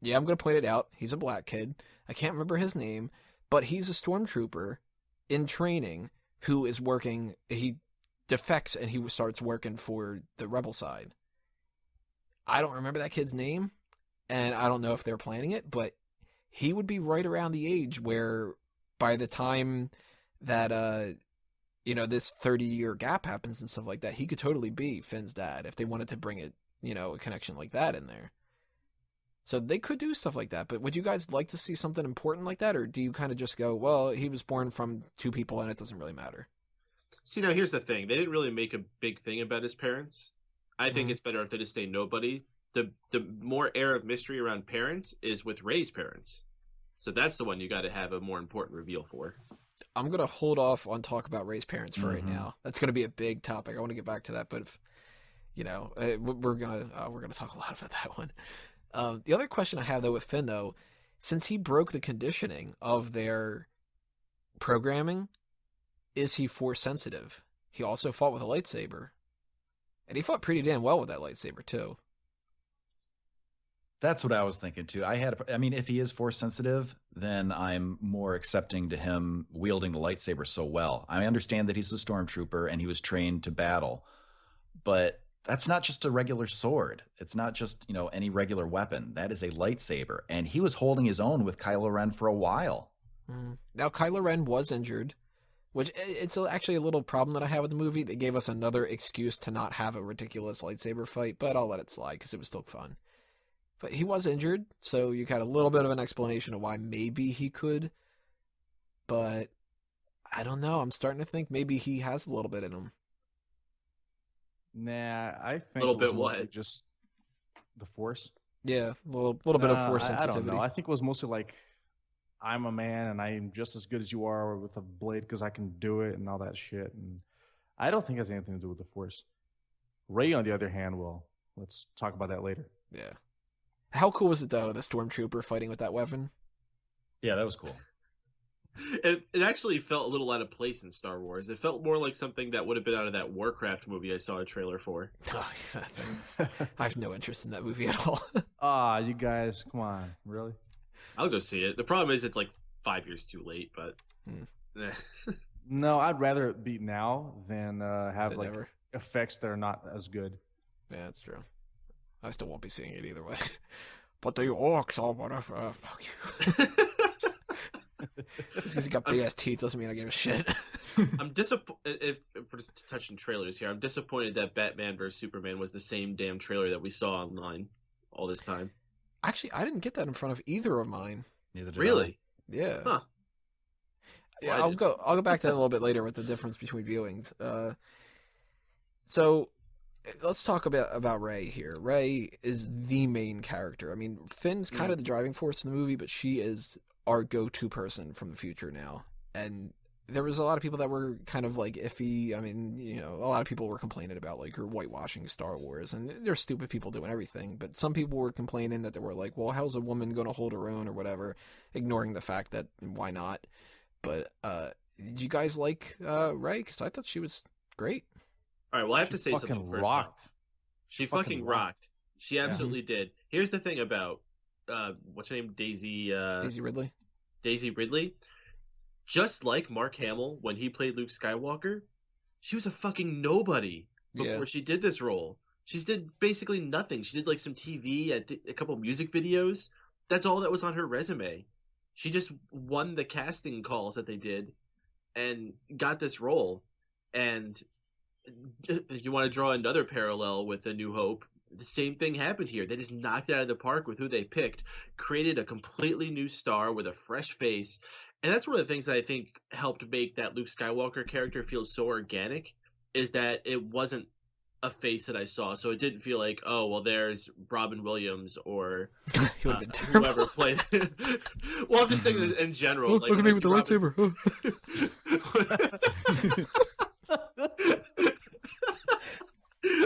yeah, I'm going to point it out. He's a black kid. I can't remember his name, but he's a stormtrooper in training who is working. He defects and he starts working for the rebel side. I don't remember that kid's name, and I don't know if they're planning it, but he would be right around the age where by the time that, this 30-year gap happens and stuff like that, he could totally be Finn's dad if they wanted to bring it, a connection like that in there. So they could do stuff like that, but would you guys like to see something important like that, or do you kind of just go, well, he was born from two people and it doesn't really matter? See, now here's the thing. They didn't really make a big thing about his parents. I think it's better if they just stay nobody. The more air of mystery around parents is with Rey's parents. So that's the one you got to have a more important reveal for. I'm going to hold off on talk about Rey's parents for right now. That's going to be a big topic. I want to get back to that, but if, we're going to talk a lot about that one. The other question I have though with Finn though, since he broke the conditioning of their programming, is he Force sensitive? He also fought with a lightsaber. And he fought pretty damn well with that lightsaber, too. That's what I was thinking too. I mean, if he is Force sensitive, then I'm more accepting to him wielding the lightsaber so well. I understand that he's a stormtrooper and he was trained to battle, but that's not just a regular sword. It's not just, any regular weapon. That is a lightsaber. And he was holding his own with Kylo Ren for a while. Now, Kylo Ren was injured, which it's actually a little problem that I have with the movie. They gave us another excuse to not have a ridiculous lightsaber fight, but I'll let it slide because it was still fun. But he was injured, so you got a little bit of an explanation of why maybe he could. But I don't know. I'm starting to think maybe he has a little bit in him. Nah, I think Little it was bit mostly what? just the Force. Yeah, a little bit of Force I sensitivity. don't know. I think it was mostly like, I'm a man and I'm just as good as you are with a blade because I can do it and all that shit. And I don't think it has anything to do with the Force. Rey, on the other hand, well, let's talk about that later. Yeah. How cool was it, though, the stormtrooper fighting with that weapon? Yeah, that was cool. It actually felt a little out of place in Star Wars. It felt more like something that would have been out of that Warcraft movie I saw a trailer for. Oh, I have no interest in that movie at all. You guys, come on. Really? I'll go see it. The problem is it's like 5 years too late, but... No, I'd rather it be now than have Than like ever. effects that are not as good. Yeah, that's true. I still won't be seeing it either way. But the orcs are whatever. Fuck you. Just because he got big ass teeth doesn't mean I give a shit. I'm disappointed. If we're just touching trailers here, I'm disappointed that Batman vs Superman was the same damn trailer that we saw online all this time. Actually, I didn't get that in front of either of mine. Neither did Really? Yeah. Huh. Yeah, Well, I'll go back to that a little bit later with the difference between viewings. So let's talk about Rey here. Rey is the main character. I mean, Finn's kind of the driving force in the movie, but she is our go-to person from the future now. And there was a lot of people that were kind of like iffy. I mean, a lot of people were complaining about like you're whitewashing Star Wars, and there's stupid people doing everything. But some people were complaining that they were like, well, how's a woman going to hold her own or whatever, ignoring the fact that why not? But did you guys like Rey? Because I thought she was great. All right, well, I have to say something fucking first. rocked. She fucking rocked. She absolutely did. Here's the thing about what's her name, Daisy Ridley. Daisy Ridley. Just like Mark Hamill when he played Luke Skywalker, she was a fucking nobody before she did this role. She did basically nothing. She did like some TV, a couple music videos. That's all that was on her resume. She just won the casting calls that they did and got this role. And you want to draw another parallel with A New Hope, the same thing happened here. They just knocked it out of the park with who they picked, created a completely new star with a fresh face. And that's one of the things that I think helped make that Luke Skywalker character feel so organic, is that it wasn't a face that I saw. So it didn't feel like, oh, well, there's Robin Williams or whoever played it. Well, I'm just saying in general. Look at me with the lightsaber.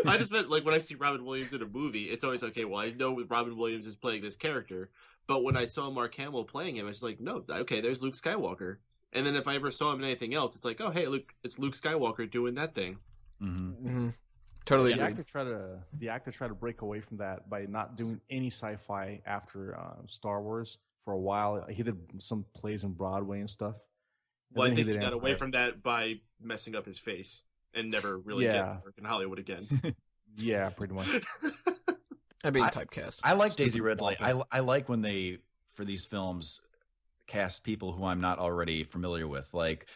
I just meant like when I see Robin Williams in a movie, it's always okay. Well, I know Robin Williams is playing this character, but when I saw Mark Hamill playing him, I was like, no, okay, there's Luke Skywalker. And then if I ever saw him in anything else, it's like, oh, hey, look, it's Luke Skywalker doing that thing. Mm-hmm. Totally. The actor tried to break away from that by not doing any sci-fi after Star Wars for a while. He did some plays in Broadway and stuff. Well, I think he got away from that by messing up his face and never really getting work in Hollywood again. Yeah, pretty much. And being typecast. I like Daisy Ridley. I like when they, for these films, cast people who I'm not already familiar with. Like,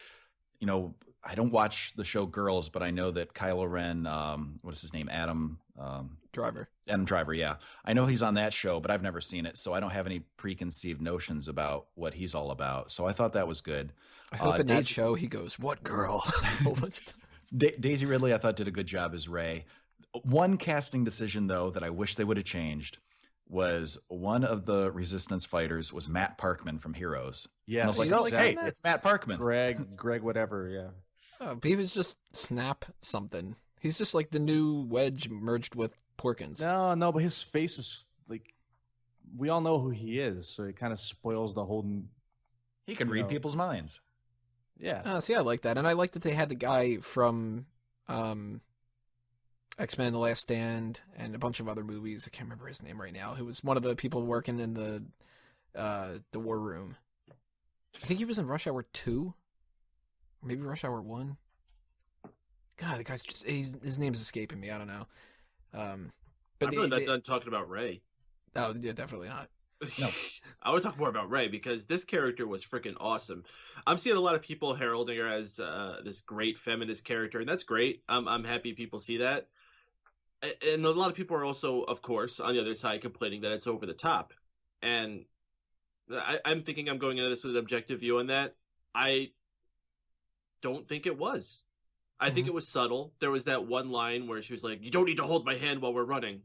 I don't watch the show Girls, but I know that Kylo Ren, what is his name? Adam Driver. Adam Driver, yeah. I know he's on that show, but I've never seen it, so I don't have any preconceived notions about what he's all about. So I thought that was good. I hope in that show he goes, "What girl?" Daisy Ridley, I thought, did a good job as Rey. One casting decision, though, that I wish they would have changed was one of the Resistance fighters was Matt Parkman from Heroes. Yeah, I was like, hey, it's Matt Parkman. Greg, whatever, yeah. Oh, he was just Snap something. He's just like the new Wedge merged with Porkins. No, but his face is like, we all know who he is, so it kind of spoils the whole. He can read people's minds. Yeah. See, I like that, and I like that they had the guy from X-Men: The Last Stand and a bunch of other movies. I can't remember his name right now. Who was one of the people working in the war room. I think he was in Rush Hour 2, or maybe Rush Hour 1. God, the guy's just his name's escaping me. I don't know. But I'm really not done talking about Rey. Oh, yeah, definitely not. No. I want to talk more about Rey because this character was freaking awesome. I'm seeing a lot of people heralding her as this great feminist character, and that's great. I'm happy people see that. And a lot of people are also, of course, on the other side complaining that it's over the top. And I'm thinking I'm going into this with an objective view on that. I don't think it was. I think it was subtle. There was that one line where she was like, "You don't need to hold my hand while we're running,"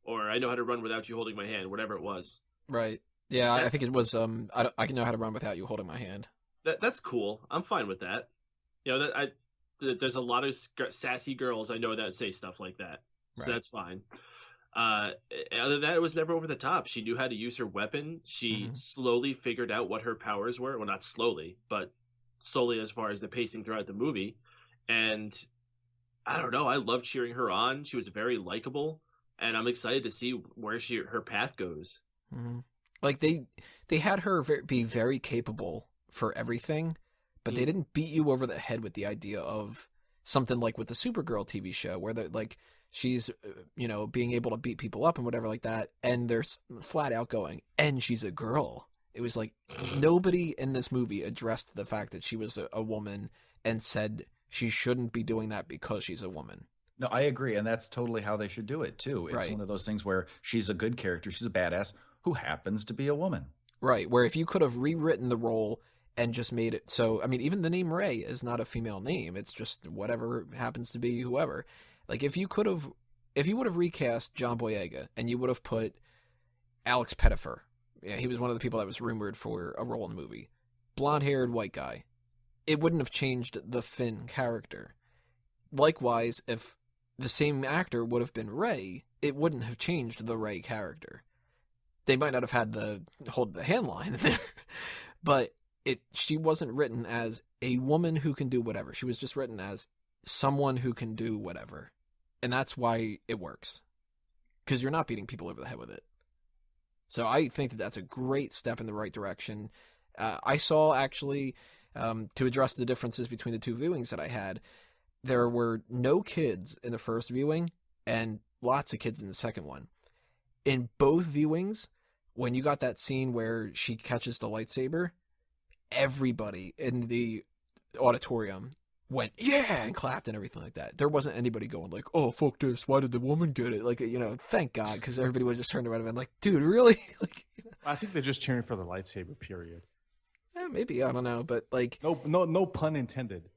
or "I know how to run without you holding my hand," whatever it was. Right. Yeah, I think it was. I can know how to run without you holding my hand. That's cool. I'm fine with that. You know, there's a lot of sassy girls I know that say stuff like that, so that's fine. Other than that, it was never over the top. She knew how to use her weapon. She slowly figured out what her powers were. Well, not slowly, but slowly as far as the pacing throughout the movie. And I don't know. I loved cheering her on. She was very likable, and I'm excited to see where her path goes. Mm-hmm. Like they had her be very capable for everything, but they didn't beat you over the head with the idea of something like with the Supergirl TV show, where like she's being able to beat people up and whatever like that, and they're flat out going, and she's a girl. It was like nobody in this movie addressed the fact that she was a woman and said she shouldn't be doing that because she's a woman. No, I agree, and that's totally how they should do it too. It's one of those things where she's a good character, she's a badass who happens to be a woman. Right, where if you could have rewritten the role and just made it so, I mean, even the name Rey is not a female name. It's just whatever happens to be whoever. Like if you would have recast John Boyega and you would have put Alex Pettyfer, yeah, he was one of the people that was rumored for a role in the movie, blonde-haired white guy, it wouldn't have changed the Finn character. Likewise, if the same actor would have been Rey, it wouldn't have changed the Rey character. They might not have had the hold the hand line in there, but she wasn't written as a woman who can do whatever. She was just written as someone who can do whatever. And that's why it works. Because you're not beating people over the head with it. So I think that that's a great step in the right direction. I saw actually, to address the differences between the two viewings that I had, there were no kids in the first viewing and lots of kids in the second one. In both viewings, when you got that scene where she catches the lightsaber, everybody in the auditorium went, yeah, and clapped and everything like that. There wasn't anybody going like, oh, fuck this, why did the woman get it? Like, thank God, because everybody was just turned around and been like, dude, really? Like, I think they're just cheering for the lightsaber, period. Maybe, I don't know, but like... No pun intended.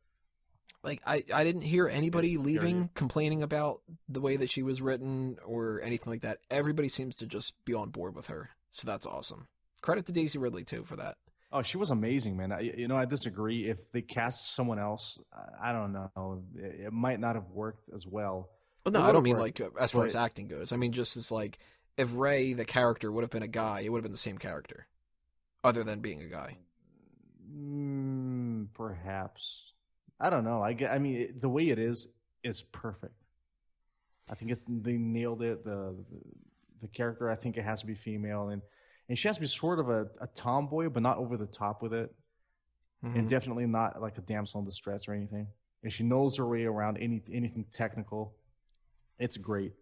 Like, I didn't hear anybody leaving complaining about the way that she was written or anything like that. Everybody seems to just be on board with her, so that's awesome. Credit to Daisy Ridley, too, for that. Oh, she was amazing, man. I disagree. If they cast someone else, I don't know. It might not have worked as well. Well, no, I don't mean like as far as acting goes. I mean just as like if Rey, the character, would have been a guy, it would have been the same character, other than being a guy. Perhaps. I don't know. I mean, the way it is perfect. I think they nailed it. The character, I think it has to be female, and she has to be sort of a tomboy, but not over the top with it, and definitely not like a damsel in distress or anything. And she knows her way around anything technical. It's great.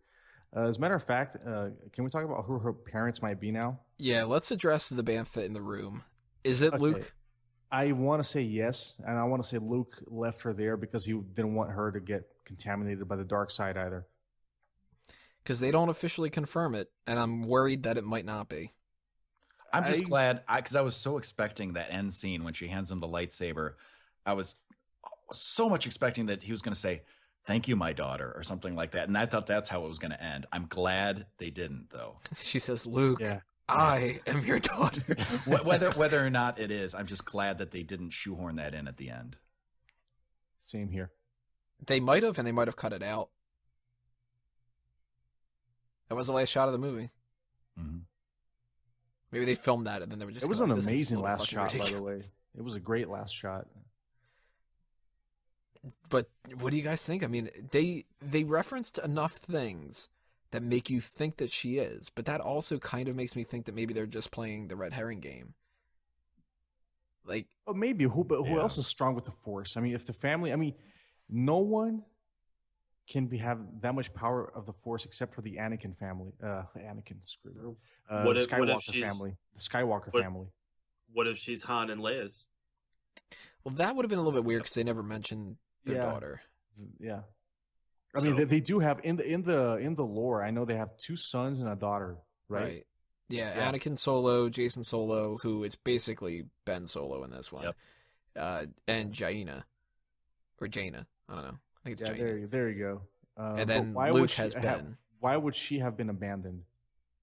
As a matter of fact, can we talk about who her parents might be now? Yeah, let's address the bantha in the room. Is it Luke? I want to say yes, and I want to say Luke left her there because he didn't want her to get contaminated by the dark side either. Because they don't officially confirm it, and I'm worried that it might not be. I'm just glad, because I was so expecting that end scene when she hands him the lightsaber. I was so much expecting that he was going to say, "Thank you, my daughter," or something like that. And I thought that's how it was going to end. I'm glad they didn't, though. She says, Luke, I am your daughter. whether or not it is, I'm just glad that they didn't shoehorn that in at the end. Same here. They might have, and they might have cut it out. That was the last shot of the movie. Mm-hmm. Maybe they filmed that, and then they were just... It was an amazing last shot, by the way. It was a great last shot. But what do you guys think? I mean, they referenced enough things that make you think that she is, but that also kind of makes me think that maybe they're just playing the red herring game. Like, But maybe who else is strong with the Force? I mean, if the family, I mean, no one can have that much power of the Force except for the Anakin family. Screw it. What The if- what if Skywalker she's- family. The Skywalker what- family. What if she's Han and Leia's? well, that would have been a little bit weird because they never mentioned their Yeah. daughter. Yeah. I mean, So- they do have in the lore. I know they have 2 sons and a daughter, right? Yeah, Yeah. Anakin Solo, Jason Solo, who is basically Ben Solo in this one. Yep. And Jaina. Or Jaina. I don't know. I think it's Yeah, Jaina. there you go. And but then why Luke would she has Ben. Why would she have been abandoned?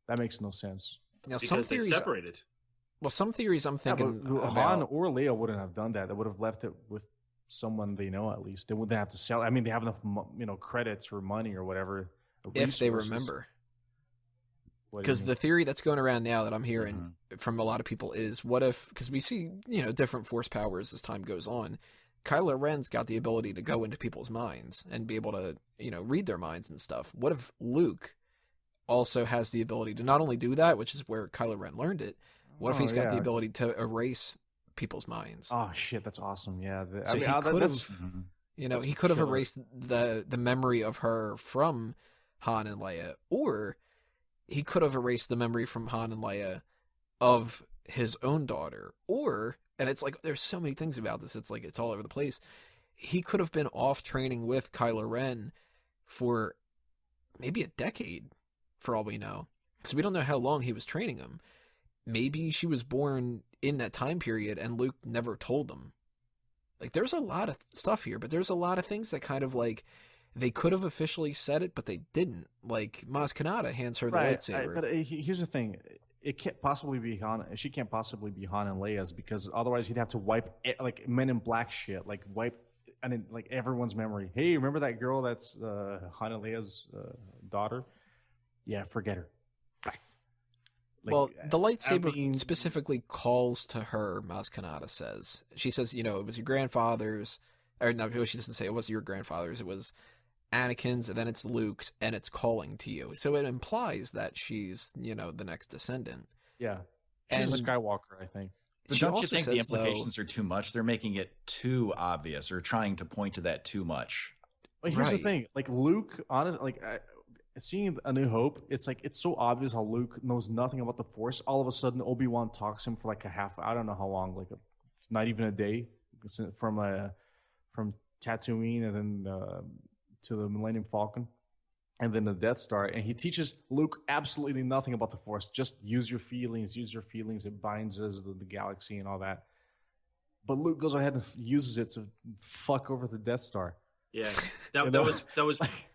That makes no sense. Now, some Because they theories. separated. Well, some theories I'm thinking Han about. or Leia wouldn't have done that. They would have left it with someone they know at least. They wouldn't have to sell. I mean, they have enough, credits or money or whatever. If they resources. remember. What do you Because mean? the theory that's going around now that I'm hearing from a lot of people is, what if, because we see, different force powers as time goes on, Kylo Ren's got the ability to go into people's minds and be able to, read their minds and stuff. What if Luke also has the ability to not only do that, which is where Kylo Ren learned it, what if he's got the ability to erase people's minds? Oh shit, that's awesome! Yeah, So he could that's have, that's he could have killer. erased the memory of her from Han and Leia, or he could have erased the memory from Han and Leia of his own daughter, or, and it's like, there's so many things about this, it's like, it's all over the place. He could have been off training with Kylo Ren for maybe a decade, for all we know, because we don't know how long he was training him. Maybe she was born in that time period and Luke never told them. Like, there's a lot of stuff here, but there's a lot of things that kind of like, they could have officially said it, but they didn't. Like, Maz Kanata hands her the lightsaber. But here's the thing: it can't possibly be Han. She can't possibly be Han and Leia's because otherwise he'd have to wipe like Men in Black shit, like wipe and then, like everyone's memory. Hey, remember that girl that's Han and Leia's daughter? Yeah, forget her. Like, well, the lightsaber I mean- specifically calls to her, Maz Kanata says. She says, it was your grandfather's, or no, she doesn't say it was your grandfather's, it was Anakin's, and then it's Luke's, and it's calling to you. So it implies that she's, the next descendant. Yeah, And she's a Skywalker, I think. But she don't you also think the says, though- implications are too much? They're making it too obvious or trying to point to that too much. But here's the Right. thing: like Luke, honestly, seeing A New Hope, it's like it's so obvious how Luke knows nothing about the Force. All of a sudden, Obi-Wan talks to him for like I don't know how long, like not even a day, from Tatooine and then to the Millennium Falcon, and then the Death Star, and he teaches Luke absolutely nothing about the Force. Just use your feelings. It binds us the galaxy and all that. But Luke goes ahead and uses it to fuck over the Death Star. Yeah, You know?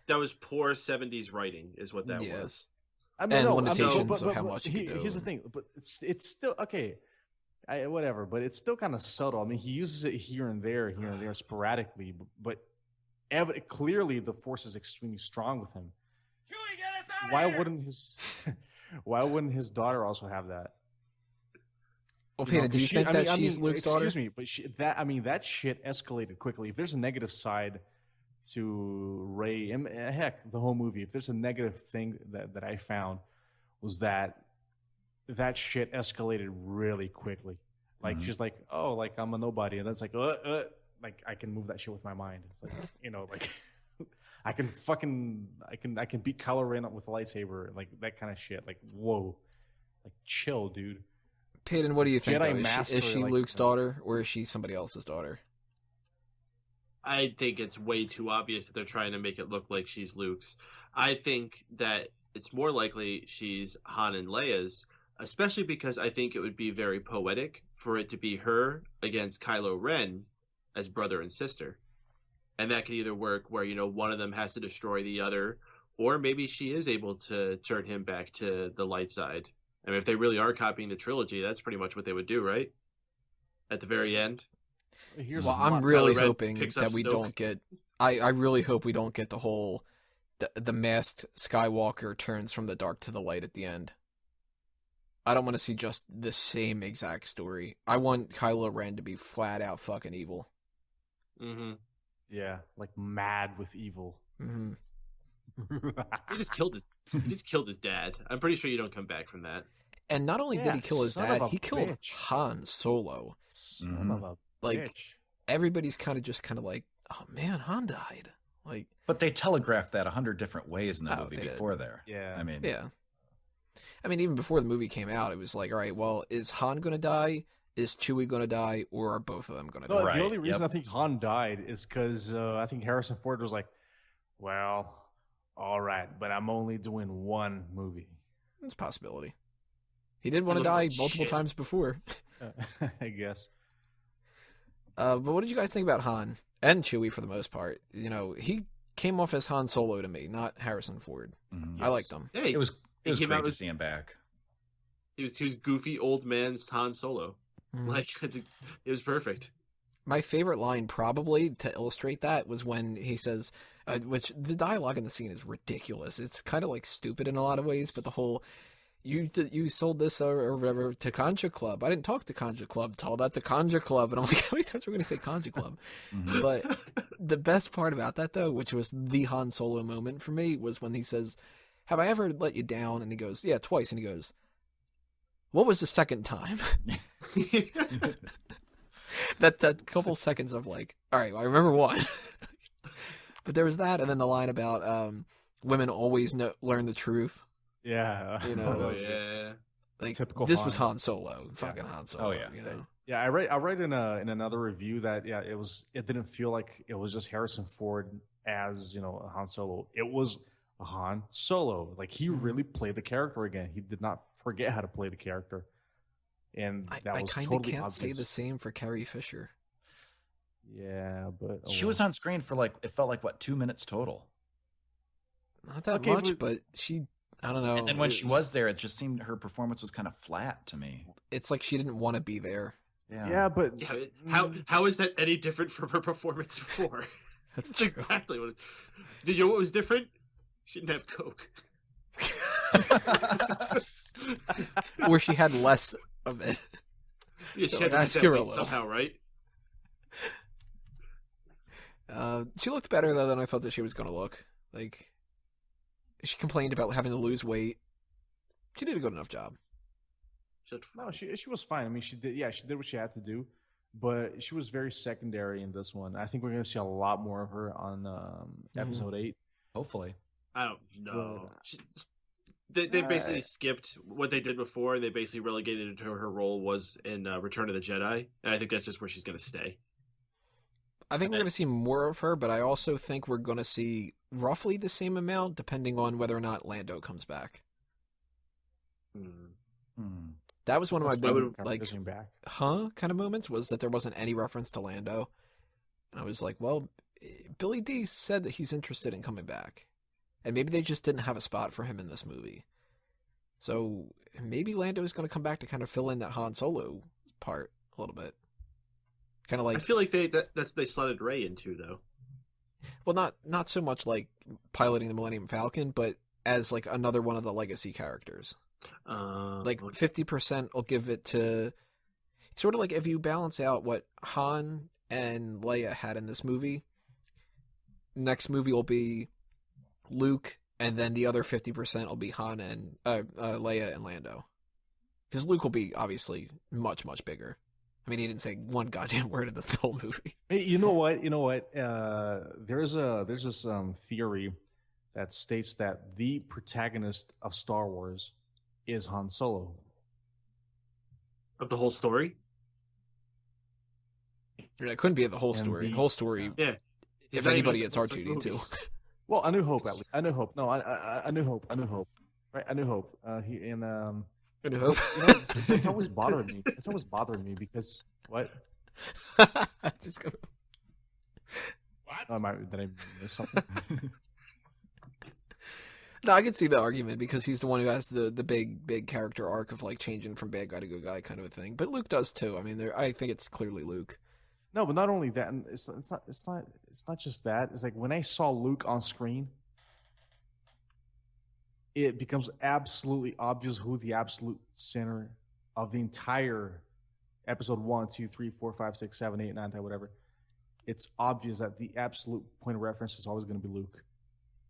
that was poor '70s writing, is what that Yeah. was. I And limitations of how much you could do. Here's the thing, but it's still okay. Whatever, but it's still kind of subtle. I mean, he uses it here and there, sporadically. But clearly, the Force is extremely strong with him. Chewie, get us out of Why here! wouldn't his daughter also have that? Well, You know, Peter, do you think that she's Luke's daughter? Excuse me, but that shit escalated quickly. If there's a negative side to Rey, and heck, the whole movie, if there's a negative thing that I found was that shit escalated really quickly. Like she's like, oh, like I'm a nobody, and then it's like like I can move that shit with my mind. It's like like I can beat Kylo Ren with a lightsaber, like that kind of shit. Like whoa, like chill, dude. Paden, what do you think? Jedi Though? Master, Is she like, Luke's daughter, or is she somebody else's daughter? I think it's way too obvious that they're trying to make it look like she's Luke's. I think that it's more likely she's Han and Leia's, especially because I think it would be very poetic for it to be her against Kylo Ren as brother and sister. And that could either work where, one of them has to destroy the other, or maybe she is able to turn him back to the light side. I mean, if they really are copying the trilogy, that's pretty much what they would do, right? At the very end. Here's Well, a I'm lot- really Kylo Ren hoping picks up that we Snoke. don't get. I really hope we don't get the whole the masked Skywalker turns from the dark to the light at the end. I don't want to see just the same exact story. I want Kylo Ren to be flat out fucking evil. Mm-hmm. Yeah, like mad with evil. Mm-hmm. He just killed his dad. I'm pretty sure you don't come back from that. And not only did he kill his son dad, of a he killed bitch. Han Solo. Son of a Like, bitch. everybody's kind of like, oh man, Han died. Like, But they telegraphed that 100 different ways in the Oh, movie they did. before there. Yeah. I mean, yeah. I mean, even before the movie came out, it was like, all right, well, is Han going to die? Is Chewie going to die? Or are both of them going to No, die? Right, the only reason yep. I think Han died is because I think Harrison Ford was like, well, all right, but I'm only doing one movie. It's a possibility. He did want to looked die like multiple shit. times before. I guess. But what did you guys think about Han and Chewie for the most part? You know, he came off as Han Solo to me, not Harrison Ford. mhm. I liked him. Hey, It was he came great out to as- see him back. he was goofy old man's Han Solo. Mhm. Like it was perfect. My favorite line, probably to illustrate that, was when he says, which the dialogue in the scene is ridiculous. It's kind of like stupid in a lot of ways, but the whole, you sold this or whatever to Conja Club. I didn't talk to Conja Club. Told that to Conja Club, and I'm like, how many times are we going to say Conja Club? Mhm. But the best part about that, though, which was the Han Solo moment for me, was when he says, "Have I ever let you down?" And he goes, "Yeah, twice." And he goes, "What was the second time?" that couple seconds of like, all right, well, I remember one. But there was that, and then the line about women always learn the truth. Yeah. You know, that Oh was good. yeah. Like, Typical this was Han. Han Solo, fucking Han Solo. Oh, yeah. You know? Yeah, I read in another review that it didn't feel like it was just Harrison Ford as, Han Solo. It was Han Solo. Like he really played the character again. He did not forget how to play the character. And that I was kind of totally can't obvious. say the same for Carrie Fisher. Yeah, but She was on screen for it felt like, what, 2 minutes total? Not that Okay, much, but she, I don't know. And then when it she was there, it just seemed her performance was kind of flat to me. it's like she didn't want to be there. Yeah, but Yeah. How is that any different from her performance before? That's That's true. exactly what. Did you know what was different? She didn't have coke. Or she had less of it. Yeah, So, she had to I lose that skew her a weight little. somehow, right? She looked better though than I thought that she was going to look. Like, she complained about having to lose weight. She did a good enough job. no, she was fine. I mean, she did what she had to do, but she was very secondary in this one. I think we're going to see a lot more of her on episode 8. Hopefully. I don't know. But- They basically skipped what they did before. They basically relegated it to her role was in Return of the Jedi, and I think that's just where she's going to stay. I think we're going to see more of her, but I also think we're going to see roughly the same amount depending on whether or not Lando comes back. That was one of my big, like, back. kind of moments, was that there wasn't any reference to Lando. And I was like, well, Billy D said that he's interested in coming back. And maybe they just didn't have a spot for him in this movie. So maybe Lando is going to come back to kind of fill in that Han Solo part a little bit. Kind of like, I feel like they slotted Rey into though. well, not so much like piloting the Millennium Falcon, but as like another one of the legacy characters. Like 50% will give it to, it's sort of like if you balance out what Han and Leia had in this movie, next movie will be Luke, and then the other 50% will be Han and Leia and Lando. Because Luke will be obviously much, much bigger. I mean, he didn't say one goddamn word in this whole movie. Hey, you know what? There's this theory that states that the protagonist of Star Wars is Han Solo. Of the whole story. Yeah, it couldn't be the whole And story. the- The whole story, Yeah. if not anybody, even it's the first R2D2. movies. Well, A New Hope, at least. A New Hope. No, A New Hope. A New Hope. Right, A New Hope. He and I do hope. it's always bothered me. It's always bothered me because what? Just go. Oh, did I miss something? No, I can see the argument because he's the one who has the big character arc of like changing from bad guy to good guy kind of a thing. But Luke does too. I mean, I think it's clearly Luke. No, but not only that, and it's not just that. It's like when I saw Luke on screen, it becomes absolutely obvious who the absolute center of the entire episode 1, 2, 3, 4, 5, 6, 7, 8, 9, 10, whatever. it's obvious that the absolute point of reference is always going to be Luke.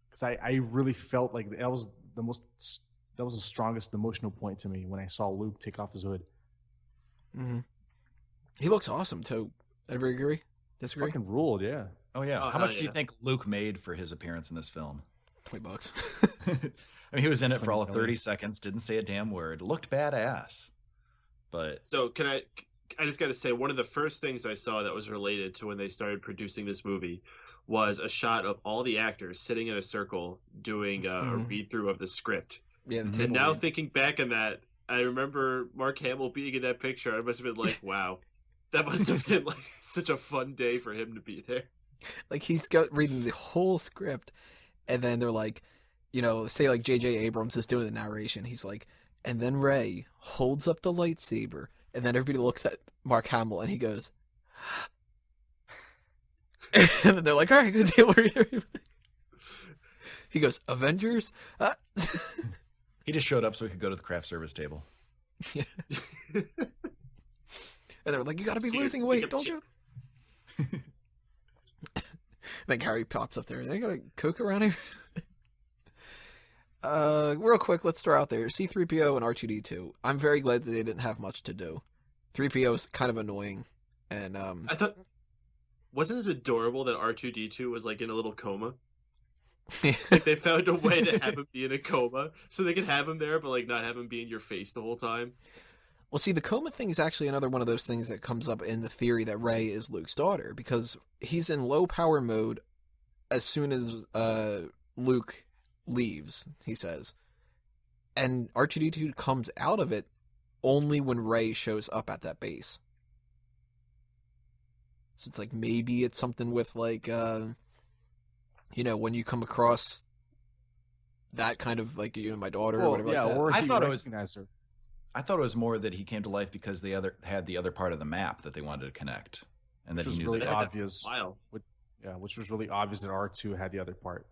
Because I really felt like that was the strongest emotional point to me when I saw Luke take off his hood. Mm-hmm. He looks awesome too. Everybody agree? Disagree? Fucking ruled, yeah. Oh yeah. Oh, How much hell do you yeah. think Luke made for his appearance in this film? $20. I mean, he was in it for all of 20 30 seconds, didn't say a damn word, looked badass. But So I just got to say, one of the first things I saw that was related to when they started producing this movie was a shot of all the actors sitting in a circle doing a read through of the script. Yeah, the Mhm. table And now read. thinking back on that, I remember Mark Hamill being in that picture. I must have been like, wow, that must have been like such a fun day for him to be there. Like he's reading the whole script, and then they're like, say like J.J. Abrams is doing the narration. He's like, and then Rey holds up the lightsaber, and then everybody looks at Mark Hamill, and he goes, and then they're like, all right, good deal. He goes, Avengers? he just showed up so he could go to the craft service table. And they're like, you gotta be Here, losing pick weight, up don't you? chips. Then Carrie pops up there. They got a Coke around here? Real quick, let's throw out there C-3PO and R2-D2. I'm very glad that they didn't have much to do. 3PO is kind of annoying, and I thought, wasn't it adorable that R2-D2 was like in a little coma? Like they found a way to have him be in a coma, so they could have him there, but like not have him be in your face the whole time. Well, see, the coma thing is actually another one of those things that comes up in the theory that Rey is Luke's daughter, because he's in low power mode as soon as Luke leaves, he says. And R2-D2 comes out of it only when Rey shows up at that base. So it's like maybe it's something with like, when you come across that kind of like, my daughter or whatever like that. or I he thought it was- recognized her. I thought it was more that he came to life because they had the other part of the map that they wanted to connect, and that Which was he knew really that. obvious. Wow. Which was really obvious that R2 had the other part.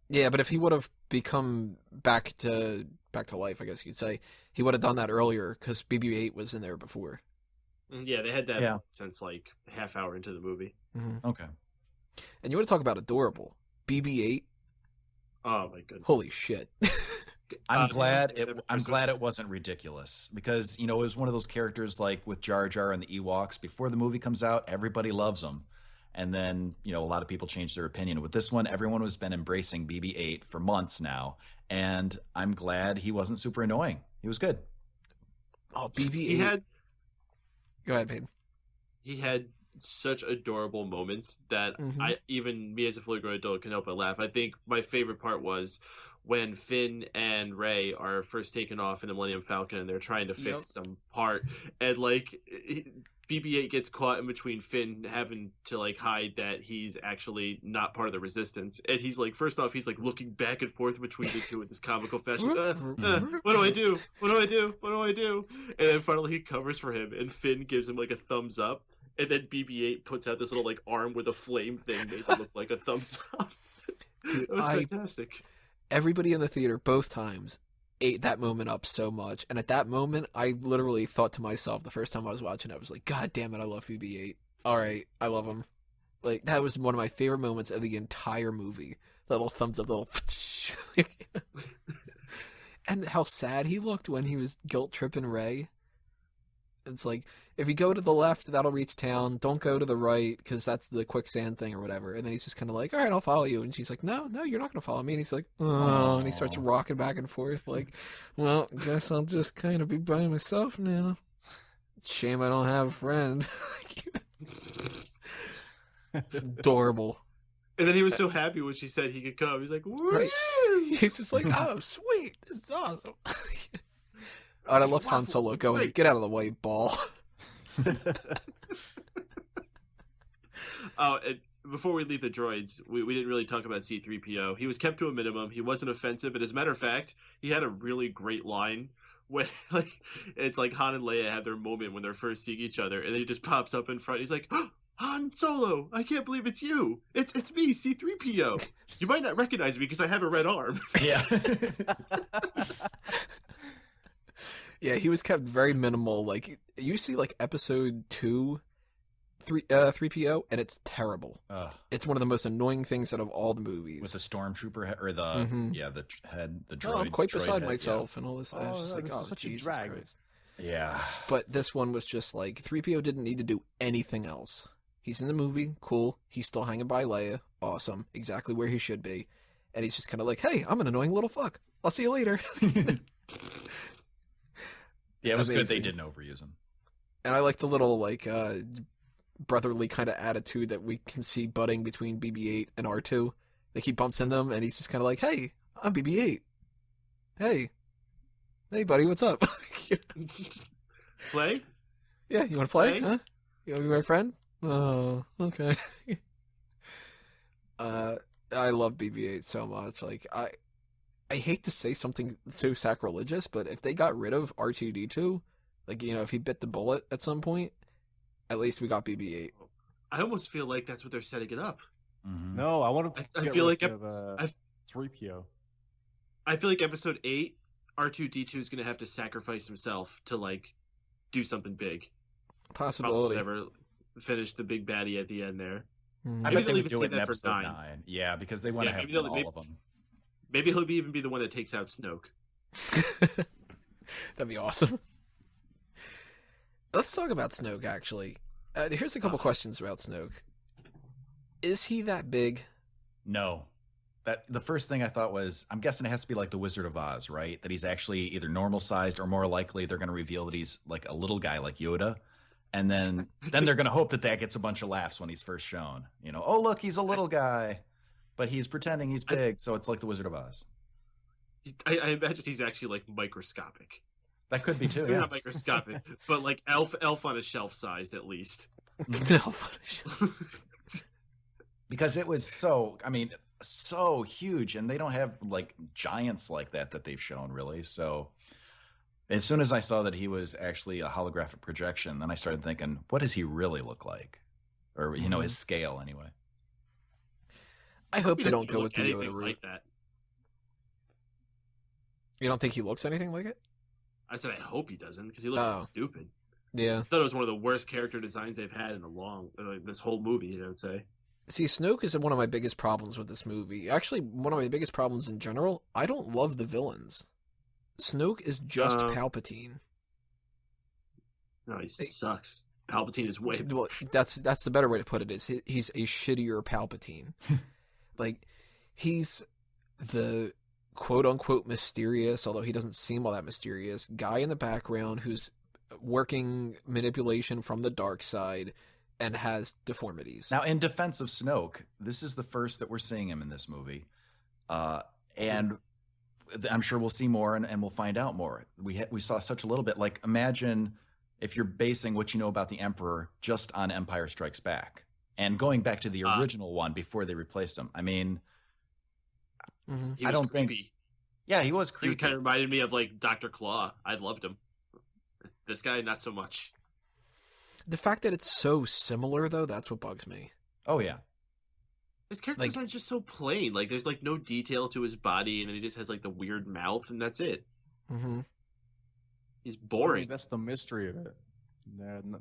Yeah, but if he would have become back to life, I guess you could say, he would have done that earlier because BB-8 was in there before. Yeah, they had that Yeah. since like a half hour into the movie. Okay. And you want to talk about adorable. BB-8, Oh my goodness. holy shit. I'm glad Christmas. it wasn't ridiculous because it was one of those characters like with Jar Jar and the Ewoks. Before the movie comes out, everybody loves them, and then a lot of people change their opinion. With this one, everyone has been embracing BB-8 for months now, and I'm glad he wasn't super annoying. He was good. Oh, BB-8. He had Go ahead, Paden. he had such adorable moments that Mhm. even me as a fully grown adult can help but laugh. I think my favorite part was when Finn and Rey are first taken off in the Millennium Falcon and they're trying to fix Yep. some part, and like BB-8 gets caught in between Finn having to like hide that he's actually not part of the Resistance, and he's like, first off, he's like looking back and forth between the two in this comical fashion. What do I do? What do I do? What do I do? And then finally he covers for him, and Finn gives him like a thumbs up, and then BB-8 puts out this little like arm with a flame thing made to look like a thumbs up. Dude, It was fantastic. Everybody in the theater, both times, ate that moment up so much. And at that moment, I literally thought to myself the first time I was watching it, I was like, God damn it, I love BB-8. All right, I love him. Like, that was one of my favorite moments of the entire movie. That little thumbs up, little... And how sad he looked when he was guilt-tripping Rey. It's like, if you go to the left, that'll reach town. Don't go to the right, because that's the quicksand thing or whatever. And then he's just kind of like, all right, I'll follow you. And she's like, no, you're not going to follow me. And he's like, oh, and he starts rocking back and forth like, well, guess I'll just kind of be by myself now. It's a shame I don't have a friend. Adorable. And then he was so happy when she said he could come. He's like, woo! Right. He's just like, oh, sweet. This is awesome. I love Han Solo going, Great. get out of the way, ball. Oh, and before we leave the droids, we didn't really talk about C-3PO. He was kept to a minimum. He wasn't offensive, and as a matter of fact, he had a really great line when like it's like Han and Leia have their moment when they're first seeing each other, and then he just pops up in front. He's like, oh, Han Solo, I can't believe it's you. It's me, C-3PO. You might not recognize me because I have a red arm. Yeah. Yeah, he was kept very minimal. Like, you see, like, episode 2, 3PO, and it's terrible. Ugh. It's one of the most annoying things out of all the movies. With the stormtrooper or the the head, the droid. Oh, I'm quite droid beside head, myself and all this. I was just like, this oh, is such Jesus a drag. Christ. Yeah. But this one was just like 3PO didn't need to do anything else. He's in the movie, cool. He's still hanging by Leia, awesome, exactly where he should be. And he's just kind of like, hey, I'm an annoying little fuck. I'll see you later. Yeah, it was good they Amazing. didn't overuse him. And I like the little like brotherly kind of attitude that we can see budding between BB-8 and R2. Like he bumps in them, and he's just kind of like, "Hey, I'm BB-8. Hey, buddy, what's up? Play? Yeah, you want to play? Hey? Huh? You want to be my friend? Oh, okay." I love BB-8 so much. Like I hate to say something so sacrilegious, but if they got rid of R2-D2, like, you know, if he bit the bullet at some point, at least we got BB-8. I almost feel like that's what they're setting it up. Mm-hmm. No, I want him to I get feel rid like of 3PO. I feel like episode 8, R2-D2 is going to have to sacrifice himself to, like, do something big. Possibility. Never finish the big baddie at the end there. Mhm. I Maybe bet they they'll would even do save it in that for episode 9. 9. Yeah, because they want to Yeah, have maybe they'll- all of them. Maybe he'll even be the one that takes out Snoke. That'd be awesome. Let's talk about Snoke, actually. Here's a couple questions about Snoke. Is he that big? No. That the first thing I thought was, I'm guessing it has to be like the Wizard of Oz, right? That he's actually either normal sized or more likely they're going to reveal that he's like a little guy like Yoda. And then they're going to hope that gets a bunch of laughs when he's first shown. You know, oh, look, he's a little guy, but he's pretending he's big. So it's like the Wizard of Oz. I imagine he's actually, like, microscopic. That could be too, yeah. Not microscopic, but, like, elf on a shelf sized, at least. Because it was so huge, and they don't have like giants like that they've shown really. So as soon as I saw that he was actually a holographic projection, then I started thinking, what does he really look like? Or, you know, his scale anyway. I hope He they doesn't don't go with look the Yoda anything route. like that. You don't think he looks anything like it? I said I hope he doesn't, because he looks Oh. stupid. Yeah. I thought it was one of the worst character designs they've had in this whole movie, I would say. See, Snoke is one of my biggest problems with this movie. Actually, one of my biggest problems in general. I don't love the villains. Snoke is just Palpatine. No, he sucks. Palpatine is way... Well, that's the better way to put it. Is he's a shittier Palpatine. Like, he's the quote-unquote mysterious, although he doesn't seem all that mysterious, guy in the background who's working manipulation from the dark side and has deformities. Now, in defense of Snoke, this is the first that we're seeing him in this movie. And I'm sure we'll see more and we'll find out more. We saw such a little bit. Like, imagine if you're basing what you know about the Emperor just on Empire Strikes Back and going back to the original one before they replaced him. I mean, He was I don't creepy. think... Yeah, he was creepy. He kind of reminded me of, like, Dr. Claw. I loved him. This guy, not so much. The fact that it's so similar, though, that's what bugs me. Oh, yeah. His character design's just so plain. Like, there's, like, no detail to his body, and then he just has, like, the weird mouth, and that's it. Mm-hmm. He's I mean, boring. that's the mystery of it.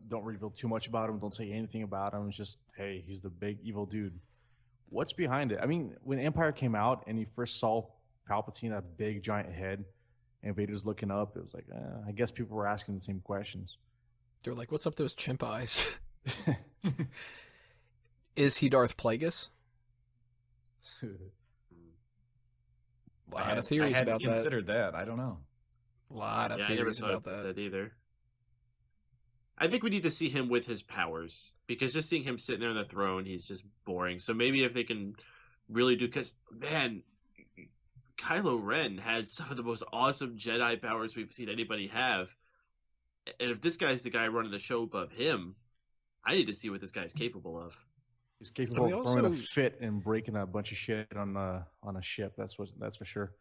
Don't reveal too much about him. Don't say anything about him. It's just, hey, he's the big evil dude. What's behind it? I mean, when Empire came out and you first saw Palpatine, that big giant head, and Vader's looking up, it was like, I guess people were asking the same questions. They're like, what's up those chimp eyes? Is he Darth Plagueis? A lot of theories I hadn't about that. considered that. I don't know. A lot of I never theories thought about that. either. I think we need to see him with his powers, because just seeing him sitting there on the throne, he's just boring. So maybe if they can really do, because, man, Kylo Ren had some of the most awesome Jedi powers we've seen anybody have. And if this guy's the guy running the show above him, I need to see what this guy's capable of. He's capable we of throwing a also- fit and breaking a bunch of shit on a ship. That's for sure.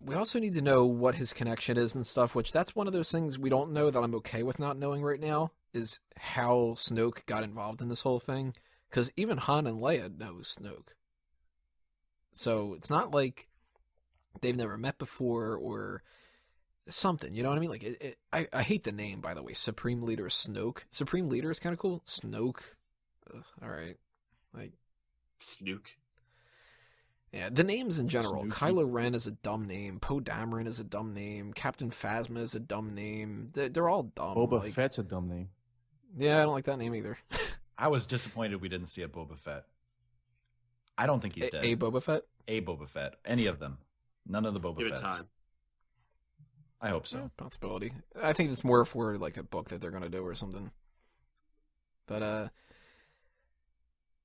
We also need to know what his connection is and stuff, which that's one of those things we don't know that I'm okay with not knowing right now, is how Snoke got involved in this whole thing. Because even Han and Leia know Snoke. So it's not like they've never met before or something, you know what I mean? Like, I hate the name, by the way, Supreme Leader Snoke. Supreme Leader is kind of cool. Snoke, all right. Like, Snoke. yeah, the names in general. Snooki. Kylo Ren is a dumb name. Poe Dameron is a dumb name. Captain Phasma is a dumb name. They're all dumb. Boba like, Fett's a dumb name. Yeah, I don't like that name either. I was disappointed we didn't see a Boba Fett. I don't think he's dead. A Boba Fett? A Boba Fett. Any of them. None of the Boba Give it Fetts. time. I hope so. Yeah, possibility. I think it's more for like a book that they're gonna do or something. But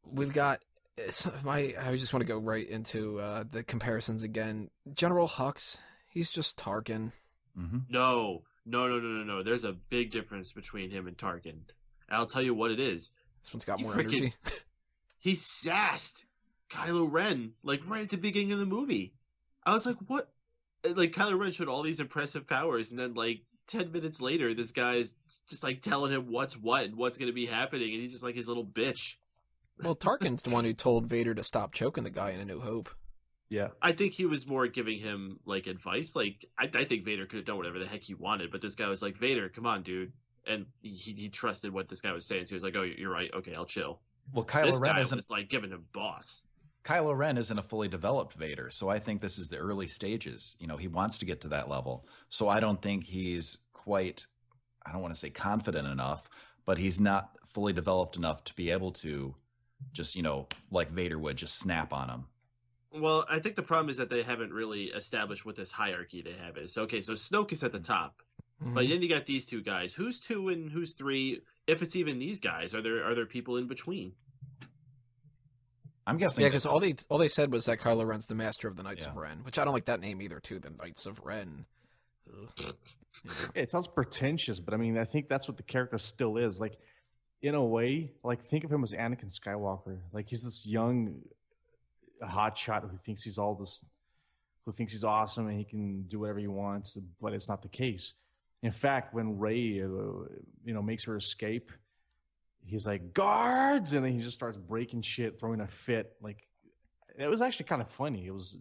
we've got I just want to go right into the comparisons again. General Hux, he's just Tarkin. Mm-hmm. No. There's a big difference between him and Tarkin. I'll tell you what it is. This one's got He more freaking- energy. He sassed Kylo Ren like right at the beginning of the movie. I was like, what? Like Kylo Ren showed all these impressive powers, and then like 10 minutes later, this guy's just like telling him what's what and what's going to be happening, and he's just like his little bitch. Well, Tarkin's the one who told Vader to stop choking the guy in A New Hope. Yeah. I think he was more giving him like advice. Like I think Vader could have done whatever the heck he wanted, but this guy was like, Vader, come on, dude. And he trusted what this guy was saying, so he was like, oh, you're right. Okay, I'll chill. Well, This guy was like giving him boss. Kylo Ren isn't a fully developed Vader, so I think this is the early stages. You know, he wants to get to that level. So I don't think he's quite, I don't want to say confident enough, but he's not fully developed enough to be able to just, you know, like Vader would, just snap on him. Well, I think the problem is that they haven't really established what this hierarchy they have is. Okay, so Snoke is at the top, but then you got these two guys. Who's 2 and who's 3? If it's even these guys, are there people in between? I'm guessing. Yeah, because all they said was that Kylo Ren's the master of the Knights Yeah. of Ren, which I don't like that name either, too. The Knights of Ren. Ugh. It sounds pretentious, but I mean, I think that's what the character still is. Like, in a way, like think of him as Anakin Skywalker. Like he's this young hotshot who thinks he's awesome and he can do whatever he wants, but it's not the case. In fact, when Rey, makes her escape, he's like, guards, and then he just starts breaking shit, throwing a fit. Like, it was actually kind of funny. It was.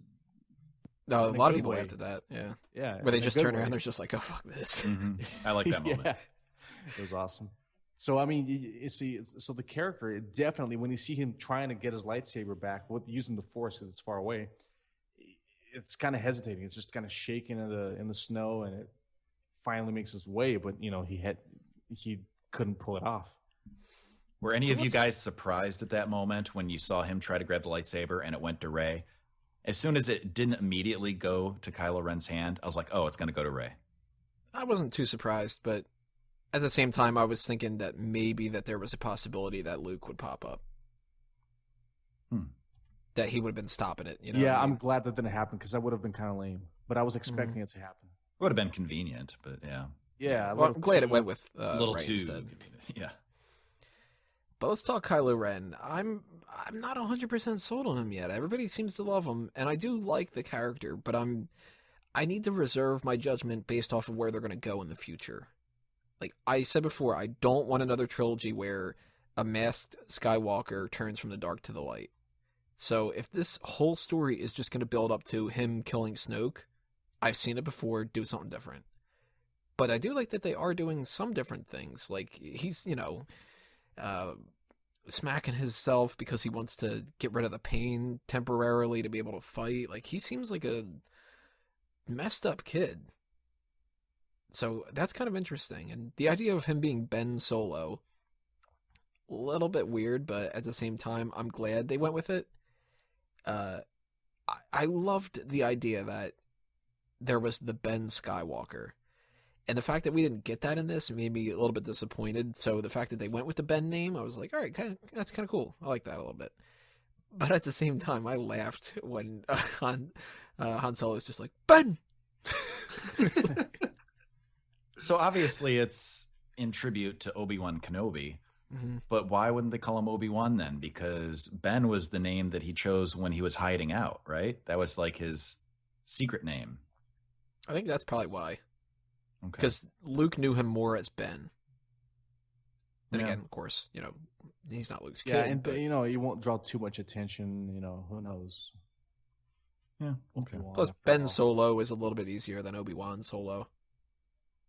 No, a in a lot of good people way. laughed at that. Yeah, Yeah. where they in a just good turn way. around, they're just like, "Oh fuck this." Mhm. I like that moment. Yeah, it was awesome. So I mean, you see, so the character it definitely, when you see him trying to get his lightsaber back using the Force because it's far away, it's kind of hesitating. It's just kind of shaking in the snow, and it finally makes its way. But he couldn't pull it off. Were any So of you let's- guys surprised at that moment when you saw him try to grab the lightsaber and it went to Rey? As soon as it didn't immediately go to Kylo Ren's hand, I was like, oh, it's going to go to Rey. I wasn't too surprised, but at the same time, I was thinking that maybe that there was a possibility that Luke would pop up. That he would have been stopping it. You know Yeah, what I I'm mean? glad that didn't happen because that would have been kind of lame. But I was expecting it to happen. It would have been convenient, but yeah. Yeah, Well, I'm glad it went with A little Rey too. instead. Yeah. But let's talk Kylo Ren. I'm not 100% sold on him yet. Everybody seems to love him, and I do like the character, but I need to reserve my judgment based off of where they're going to go in the future. Like I said before, I don't want another trilogy where a masked Skywalker turns from the dark to the light. So if this whole story is just going to build up to him killing Snoke, I've seen it before, do something different. But I do like that they are doing some different things. Like he's, smacking himself because he wants to get rid of the pain temporarily to be able to fight. Like he seems like a messed up kid. So that's kind of interesting. And the idea of him being Ben Solo, a little bit weird, but at the same time, I'm glad they went with it. I loved the idea that there was the Ben Skywalker. And the fact that we didn't get that in this made me a little bit disappointed. So the fact that they went with the Ben name, I was like, all right, that's kind of cool. I like that a little bit. But at the same time, I laughed when Han Solo was just like, Ben! It's like, So obviously it's in tribute to Obi-Wan Kenobi, but why wouldn't they call him Obi-Wan then? Because Ben was the name that he chose when he was hiding out, right? That was like his secret name. I think that's probably why. Okay. Because Luke knew him more as Ben. Then Yeah. again, of course, he's not Luke's Yeah, kid. and but he won't draw too much attention. Who knows? Yeah, okay. Obi-Wan, plus, after Ben all. Solo is a little bit easier than Obi-Wan Solo.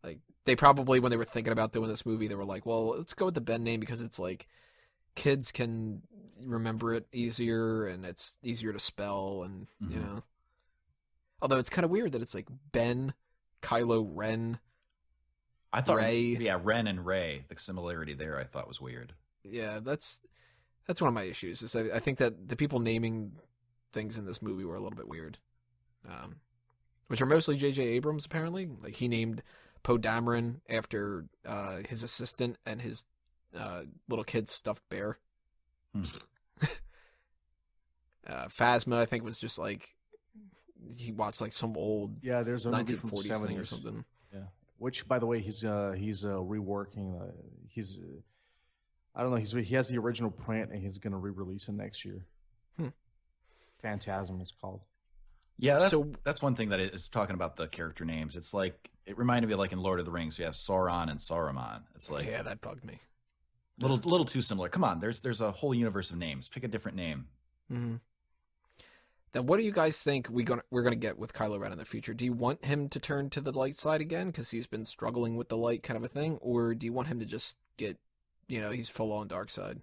Like, they probably, when they were thinking about doing this movie, they were like, well, let's go with the Ben name because it's like, kids can remember it easier, and it's easier to spell, and you know. Although it's kind of weird that it's like Ben, Kylo Ren. I thought Rey. Ren and Rey. The similarity there I thought was weird. Yeah, that's one of my issues. Is I think that the people naming things in this movie were a little bit weird, which are mostly J.J. Abrams apparently. Like he named Poe Dameron after his assistant and his little kid's stuffed bear. Phasma, I think, was just like he watched like some old there's a 1940s thing or something. Yeah, which by the way he's reworking. I don't know. He has the original print and he's going to re-release it next year. Phantasm it's called. Yeah, that's one thing that is talking about the character names. It's like it reminded me of like in Lord of the Rings, you have Sauron and Saruman. It's like that bugged me. Little too similar. Come on, there's a whole universe of names. Pick a different name. Mm-hmm. Then what do you guys think we're gonna get with Kylo Ren in the future? Do you want him to turn to the light side again because he's been struggling with the light kind of a thing, or do you want him to just get, he's full on dark side?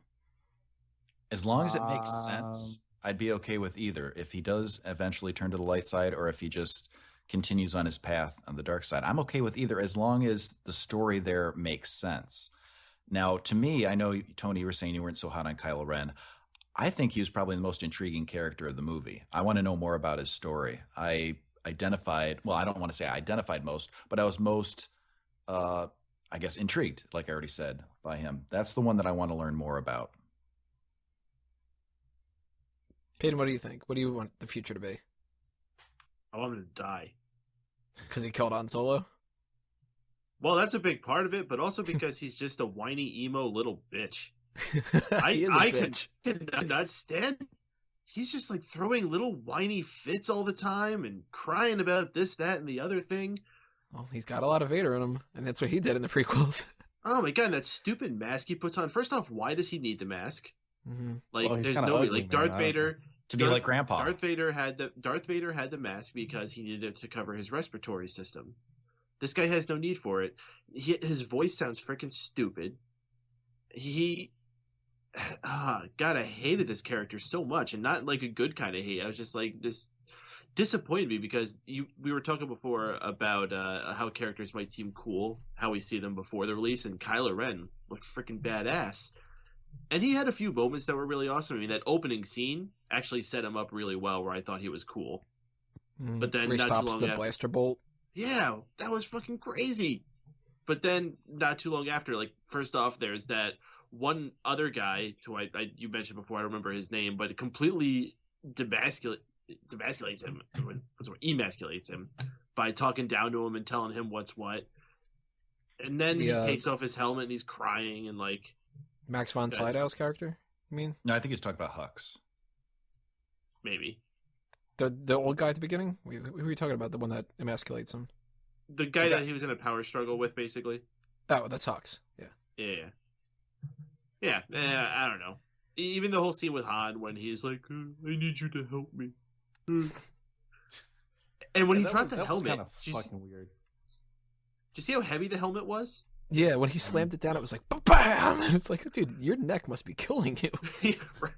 As long as it makes sense, I'd be okay with either. If he does eventually turn to the light side, or if he just continues on his path on the dark side, I'm okay with either, as long as the story there makes sense. Now, to me, I know, Tony, you were saying you weren't so hot on Kylo Ren. I think he was probably the most intriguing character of the movie. I want to know more about his story. I identified, well, I don't want to say I identified most, but I was most, I guess, intrigued, like I already said, by him. That's the one that I want to learn more about. Paden, what do you think? What do you want the future to be? I want him to die. Because he killed Han Solo? Well, that's a big part of it, but also because he's just a whiny, emo little bitch. I cannot stand. He's just like throwing little whiny fits all the time and crying about this, that, and the other thing. Well, he's got a lot of Vader in him, and that's what he did in the prequels. Oh my god, and that stupid mask he puts on. First off, why does he need the mask? Mm-hmm. Like, well, there's no way. Like Darth Vader to be like Grandpa. Darth Vader had the mask because he needed it to cover his respiratory system. This guy has no need for it. His voice sounds freaking stupid. God, I hated this character so much, and not like a good kind of hate. I was just like, this disappointed me because we were talking before about how characters might seem cool, how we see them before the release, and Kylo Ren looked freaking badass. And he had a few moments that were really awesome. I mean, that opening scene actually set him up really well, where I thought he was cool. But then he stops the blaster bolt. Yeah, that was fucking crazy. But then not too long after, like, first off, there's that one other guy who you mentioned before, I don't remember his name, but it completely demasculates him, emasculates him by talking down to him and telling him what's what. And then he takes off his helmet and he's crying and like... Max von Sydow's character, you mean? No, I think he's talking about Hux. Maybe. The old guy at the beginning? Who were you talking about? The one that emasculates him? The guy that he was in a power struggle with, basically. Oh, that's Hux. Yeah. Yeah, I don't know. Even the whole scene with Han when he's like, I need you to help me. And when he dropped the helmet... That was kind of fucking weird. Did you see how heavy the helmet was? Yeah, when he slammed it down, it was like, BAM! And it's like, dude, your neck must be killing you. Yeah, right.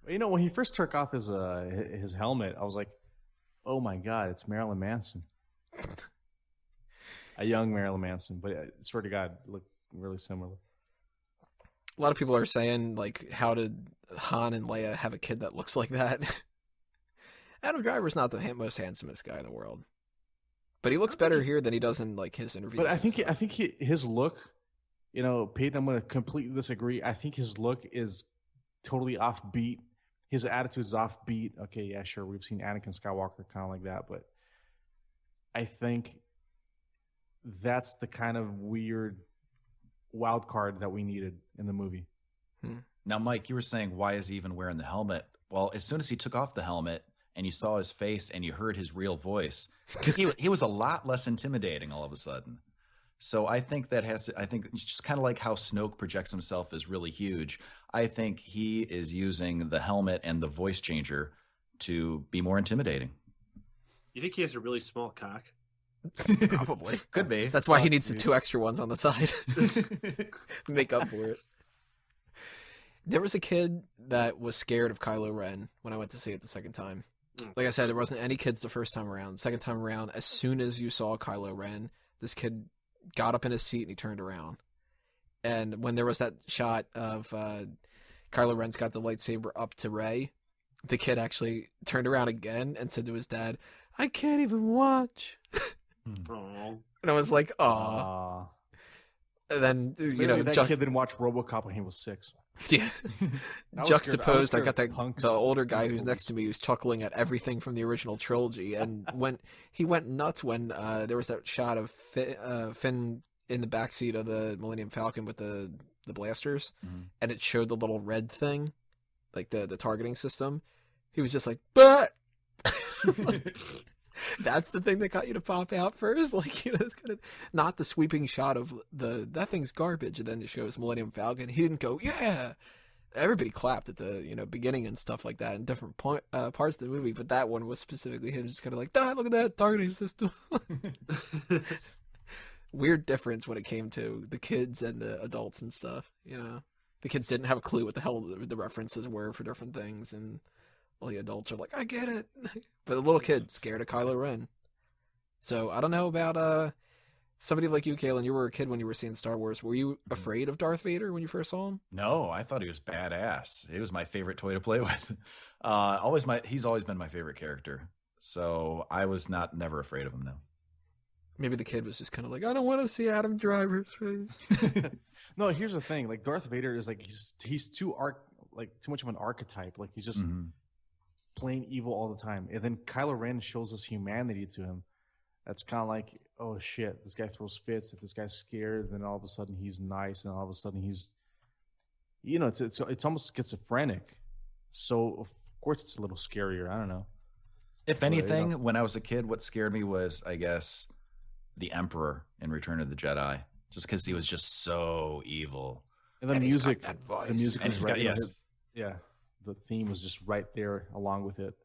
When he first took off his helmet, I was like, oh my god, it's Marilyn Manson. A young Marilyn Manson, but I swear to God, looked really similar. A lot of people are saying, like, how did Han and Leia have a kid that looks like that? Adam Driver's not the most handsomest guy in the world. But he looks better here than he does in, like, his interviews. But I think his look, Paden, I'm going to completely disagree. I think his look is totally offbeat. His attitude's offbeat. Okay, yeah, sure. We've seen Anakin Skywalker kind of like that, but I think that's the kind of weird wild card that we needed in the movie. Now, Mike, you were saying, why is he even wearing the helmet? Well, as soon as he took off the helmet and you saw his face and you heard his real voice, he was a lot less intimidating all of a sudden. So I think it's just kind of like how Snoke projects himself as really huge. I think he is using the helmet and the voice changer to be more intimidating. You think he has a really small cock? Probably. Could be. That's why he needs the 2 extra ones on the side. Make up for it. There was a kid that was scared of Kylo Ren when I went to see it the second time. Like I said, there wasn't any kids the first time around. Second time around, as soon as you saw Kylo Ren, this kid got up in his seat and he turned around. And when there was that shot of Kylo Ren's got the lightsaber up to Rey, the kid actually turned around again and said to his dad, "I can't even watch." Aww. And I was like, "Aw." And then Clearly that kid didn't watch RoboCop when he was 6. Yeah. I was Juxtaposed, scared I got of punks the older in guy the who's next to me who's chuckling at everything from the original trilogy, and when he went nuts when there was that shot of Finn in the backseat of the Millennium Falcon with the blasters, and it showed the little red thing, like the targeting system. He was just like, "But." That's the thing that got you to pop out first, like, it's kind of not the sweeping shot of that thing's garbage, and then it shows Millennium Falcon. He didn't go, "Yeah." Everybody clapped at the beginning and stuff like that in different parts of the movie, but that one was specifically him just kind of like, "Look at that targeting system." Weird difference when it came to the kids and the adults and stuff. The kids didn't have a clue what the hell the references were for different things, and all the adults are like, "I get it," but the little kid scared of Kylo Ren. So I don't know about somebody like you, Calen. You were a kid when you were seeing Star Wars. Were you afraid of Darth Vader when you first saw him? No, I thought he was badass. He was my favorite toy to play with. He's always been my favorite character. So I was never afraid of him. No. Maybe the kid was just kind of like, "I don't want to see Adam Driver's face." No, here's the thing. Like, Darth Vader is like he's too much of an archetype. Like, he's just plain evil all the time. And then Kylo Ren shows us humanity to him. That's kind of like, oh shit, this guy throws fits. If this guy's scared, then all of a sudden he's nice, and all of a sudden he's, it's almost schizophrenic. So of course it's a little scarier. I don't know. If anything, when I was a kid, what scared me was, I guess, the Emperor in Return of the Jedi, just because he was just so evil. And the music was right. Yes. Yeah, the theme was just right there along with it.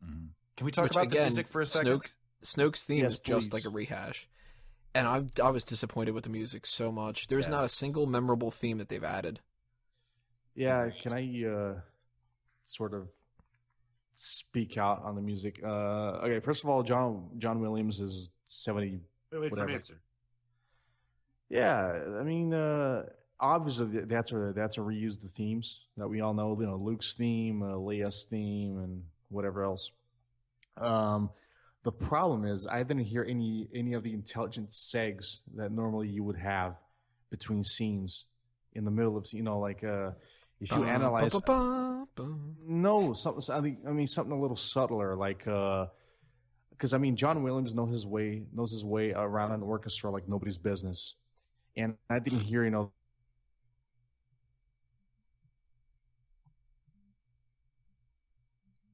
Mm-hmm. Can we talk about the music for a second? Snoke's theme is just like a rehash, and I was disappointed with the music so much. There's not a single memorable theme that they've added. Yeah, can I sort of speak out on the music? Okay, first of all, John Williams is 70. Wait for an answer. Yeah, I mean, obviously that's a reuse of the themes that we all know. Luke's theme, Leia's theme, and whatever else. The problem is I didn't hear any of the intelligent segs that normally you would have between scenes in the middle of if you analyze something a little subtler, like because John Williams knows his way around an orchestra like nobody's business, and I didn't hear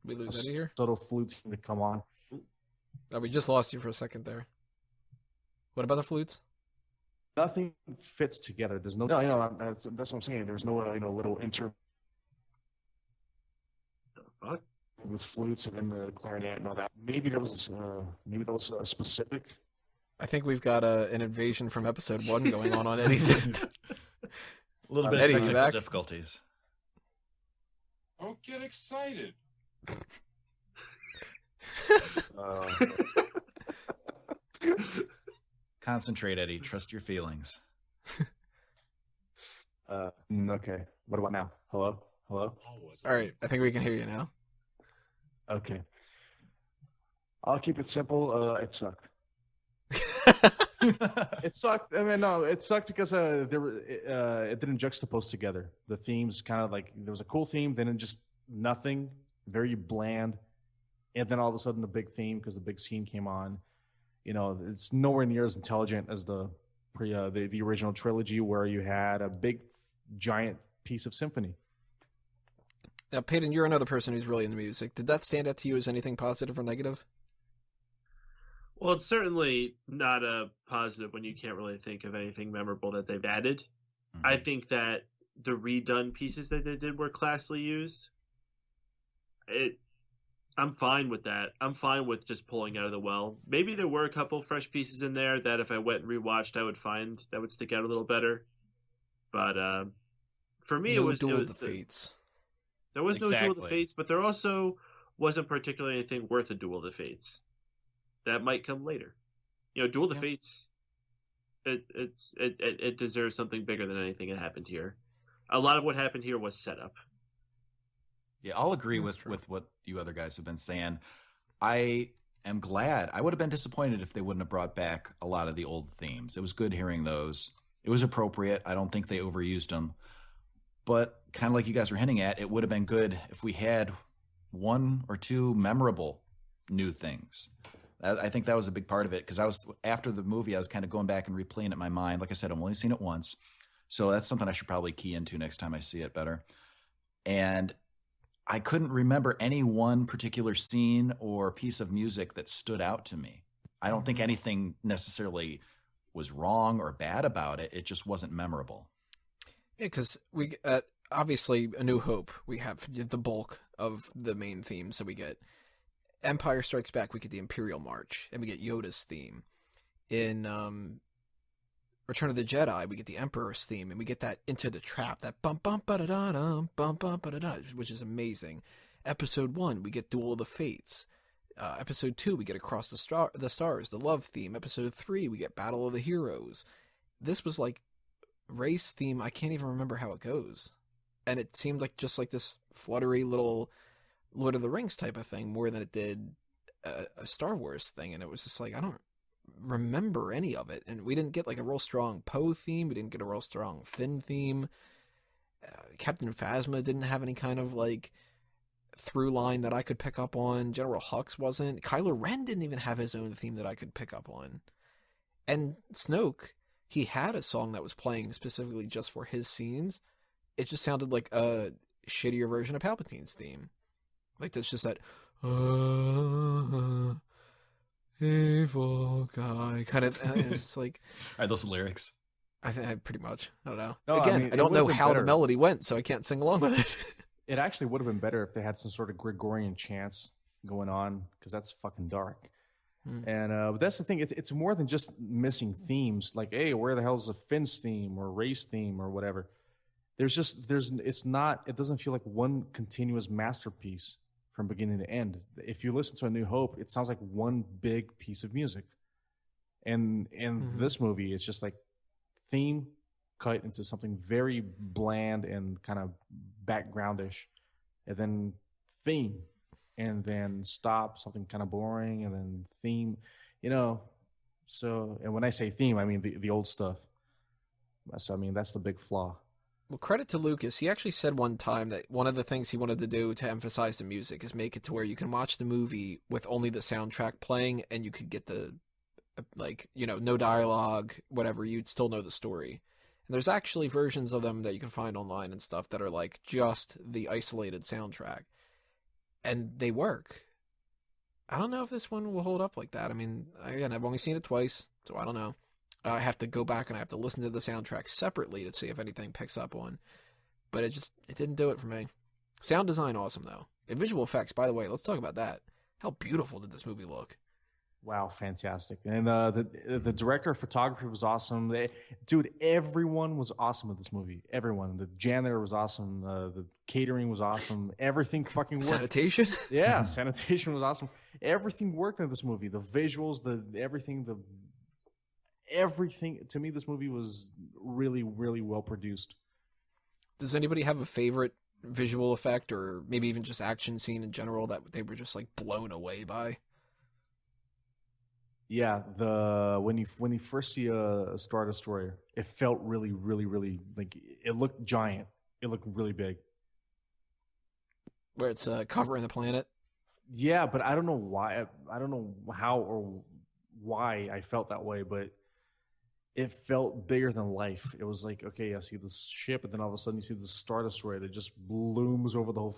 we lose Eddie here. Subtle flutes to come on. Oh, we just lost you for a second there. What about the flutes? Nothing fits together. There's no, that's what I'm saying. There's no, little inter. What? With flutes and then the clarinet and all that. Maybe that was specific. I think we've got an invasion from episode 1 going on Eddie's end. A little bit Eddie, of technical back? difficulties. Don't get excited. Concentrate, Eddie. Trust your feelings. Okay. What about now? Hello? All right. I think we can hear you now. Okay. I'll keep it simple. It sucked. It sucked. It sucked because it didn't juxtapose together. The themes kind of like there was a cool theme, then it just nothing, very bland, and then all of a sudden the big theme because the big scene came on. It's nowhere near as intelligent as the original trilogy where you had a big giant piece of symphony. Now, Paden, you're another person who's really into music. Did that stand out to you as anything positive or negative? Well, it's certainly not a positive when you can't really think of anything memorable that they've added. Mm-hmm. I think that the redone pieces that they did were classily used. I'm fine with that. I'm fine with just pulling out of the well. Maybe there were a couple fresh pieces in there that if I went and rewatched, I would find that would stick out a little better. But For me, No it Duel of was the Fates. There was no Duel of the Exactly. Fates, but there also wasn't particularly anything worth a Duel of the Fates. That might come later. Duel of the Fates. It deserves something bigger than anything that happened here. A lot of what happened here was set up. Yeah, I'll agree That's true. with what you other guys have been saying. I am glad. I would have been disappointed if they wouldn't have brought back a lot of the old themes. It was good hearing those. It was appropriate. I don't think they overused them. But kind of like you guys were hinting at, it would have been good if we had one or two memorable new things. I think that was a big part of it, because after the movie, I was kind of going back and replaying it in my mind. Like I said, I've only seen it once. So that's something I should probably key into next time I see it better. And I couldn't remember any one particular scene or piece of music that stood out to me. I don't think anything necessarily was wrong or bad about it. It just wasn't memorable. Yeah, because we obviously A New Hope, we have the bulk of the main themes that we get. Empire Strikes Back, we get the Imperial March, and we get Yoda's theme. In Return of the Jedi, we get the Emperor's theme, and we get that Into the Trap, that bum bum ba da da dum bum bum ba da da, which is amazing. Episode 1, we get Duel of the Fates. Episode 2, we get Across the Stars, the Love theme. Episode 3, we get Battle of the Heroes. This was like race theme. I can't even remember how it goes, and it seemed like just like this fluttery little Lord of the Rings type of thing more than it did a Star Wars thing. And it was just like, I don't remember any of it. And we didn't get like a real strong Poe theme. We didn't get a real strong Finn theme. Captain Phasma didn't have any kind of like through line that I could pick up on. General Hux wasn't. Kylo Ren didn't even have his own theme that I could pick up on. And Snoke, he had a song that was playing specifically just for his scenes. It just sounded like a shittier version of Palpatine's theme. Like, there's just that evil guy kind of. It's just like, Are those lyrics? I think pretty much. I don't know. No, Again, mean, I don't know how better. the melody went, so I can't sing along with it. It actually would have been better if they had some sort of Gregorian chants going on, because that's fucking dark. And but that's the thing. It's more than just missing themes. Like, hey, where the hell's the Finn's theme or race theme or whatever? It doesn't feel like one continuous masterpiece from beginning to end. If you listen to A New Hope, it sounds like one big piece of music. And in this movie, it's just like theme cut into something very bland and kind of backgroundish, and then theme, and then stop, something kind of boring, and then theme, So, and when I say theme, I mean the old stuff. So, I mean, that's the big flaw. Well, credit to Lucas. He actually said one time that one of the things he wanted to do to emphasize the music is make it to where you can watch the movie with only the soundtrack playing, and you could get the, no dialogue, whatever, you'd still know the story. And there's actually versions of them that you can find online and stuff that are like just the isolated soundtrack. And they work. I don't know if this one will hold up like that. I mean, again, I've only seen it twice, so I don't know. I have to go back and I have to listen to the soundtrack separately to see if anything picks up on. But it didn't do it for me. Sound design, awesome, though. And visual effects, by the way, let's talk about that. How beautiful did this movie look? Wow, fantastic. And the director of photography was awesome. Dude, everyone was awesome in this movie. Everyone. The janitor was awesome. The catering was awesome. Everything fucking worked. Sanitation? Yeah, sanitation was awesome. Everything worked in this movie. The visuals, everything. To me, this movie was really, really well produced. Does anybody have a favorite visual effect or maybe even just action scene in general that they were just like blown away by? Yeah, when you first see a Star Destroyer, it felt really, really, really like it looked giant. It looked really big. Where it's covering the planet? Yeah, but I don't know why. I don't know how or why I felt that way, but it felt bigger than life. It was like, okay, I see this ship, and then all of a sudden you see this Star Destroyer that just looms over the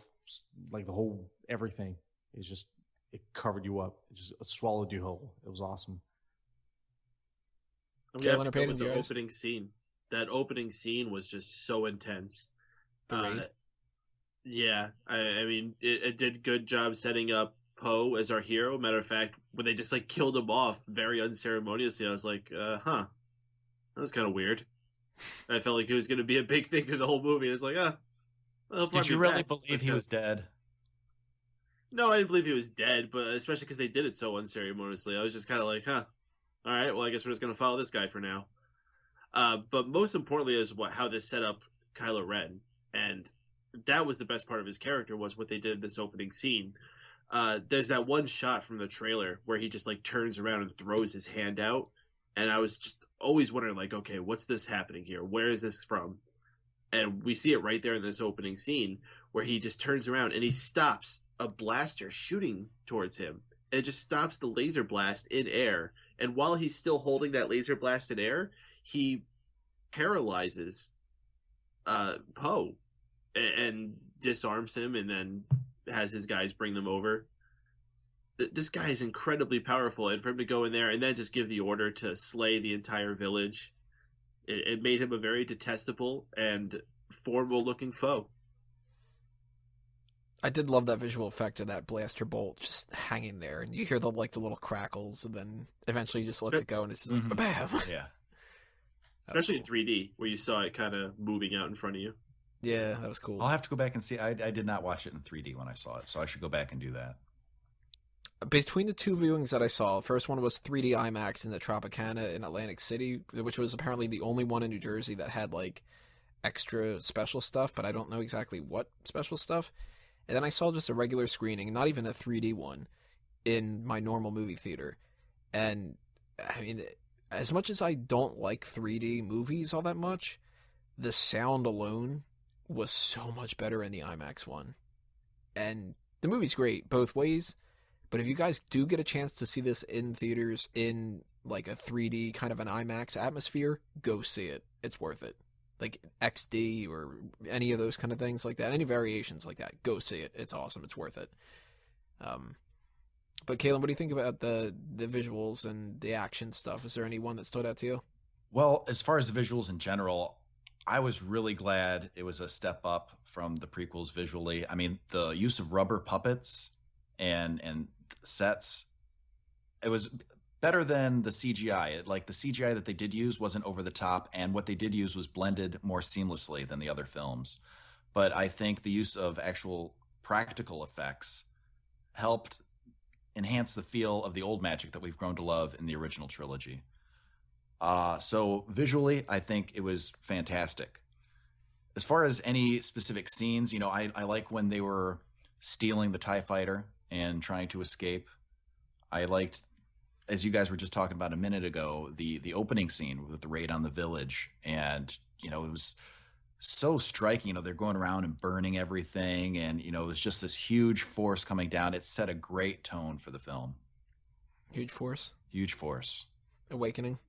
whole everything. It covered you up. It swallowed you whole. It was awesome. We have to go with the opening scene. That opening scene was just so intense. Yeah, I mean, it did good job setting up Poe as our hero. Matter of fact, when they just like killed him off very unceremoniously, I was like, that was kind of weird. I felt like it was going to be a big thing through the whole movie. It's like, well, Did you really believe he was dead? No, I didn't believe he was dead, but especially because they did it so unceremoniously. I was just kind of like, all right, well, I guess we're just going to follow this guy for now. But most importantly is how this set up Kylo Ren. And that was the best part of his character, was what they did in this opening scene. There's that one shot from the trailer where he just like turns around and throws his hand out. And I was just always wondering, like, okay, what's this happening here? Where is this from? And we see it right there in this opening scene where he just turns around and he stops a blaster shooting towards him. It just stops the laser blast in air. And while he's still holding that laser blast in air, he paralyzes Poe and disarms him, and then has his guys bring them over. This guy is incredibly powerful, and for him to go in there and then just give the order to slay the entire village, it made him a very detestable and formidable-looking foe. I did love that visual effect of that blaster bolt just hanging there, and you hear the little crackles, and then eventually he just lets it go, and it's just like, bam! Yeah. Especially in 3D, where you saw it kind of moving out in front of you. Yeah, that was cool. I'll have to go back and see. I did not watch it in 3D when I saw it, so I should go back and do that. Between the two viewings that I saw, the first one was 3D IMAX in the Tropicana in Atlantic City, which was apparently the only one in New Jersey that had extra special stuff, but I don't know exactly what special stuff. And then I saw just a regular screening, not even a 3D one, in my normal movie theater. And, I mean, as much as I don't like 3D movies all that much, the sound alone was so much better in the IMAX one. And the movie's great both ways, but if you guys do get a chance to see this in theaters in a 3D kind of an IMAX atmosphere, go see it. It's worth it. XD or any of those kind of things like that, any variations like that, go see it. It's awesome. It's worth it. But Calen, what do you think about the visuals and the action stuff? Is there any one that stood out to you? Well, as far as the visuals in general, I was really glad it was a step up from the prequels visually. I mean, the use of rubber puppets and sets, it was better than the CGI. The CGI that they did use wasn't over the top, and what they did use was blended more seamlessly than the other films. But I think the use of actual practical effects helped enhance the feel of the old magic that we've grown to love in the original trilogy. So visually, I think it was fantastic. As far as any specific scenes, I like when they were stealing the TIE fighter and trying to escape. I liked, as you guys were just talking about a minute ago, the opening scene with the raid on the village. And, it was so striking. They're going around and burning everything. And, it was just this huge force coming down. It set a great tone for the film. Huge force? Huge force. Awakening?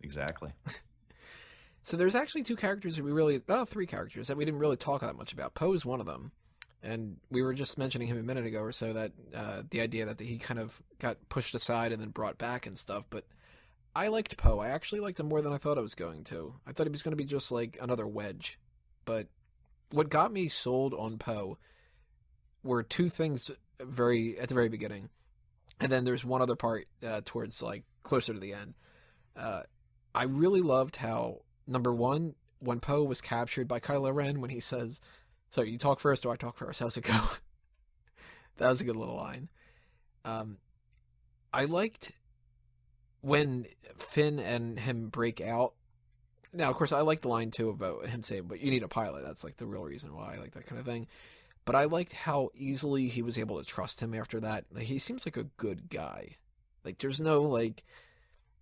Exactly. So there's actually three characters that we didn't really talk that much about. Poe's one of them. And we were just mentioning him a minute ago or so, that the idea that he kind of got pushed aside and then brought back and stuff. But I liked Poe. I actually liked him more than I thought I was going to. I thought he was going to be just like another Wedge. But what got me sold on Poe were two things at the very beginning. And then there's one other part towards closer to the end. I really loved how, number one, when Poe was captured by Kylo Ren, when he says, "So you talk first or I talk first? How's it go?" That was a good little line. I liked when Finn and him break out. Now, of course, I like the line too about him saying, "But you need a pilot." That's the real reason why I like that kind of thing. But I liked how easily he was able to trust him after that. He seems like a good guy. There's no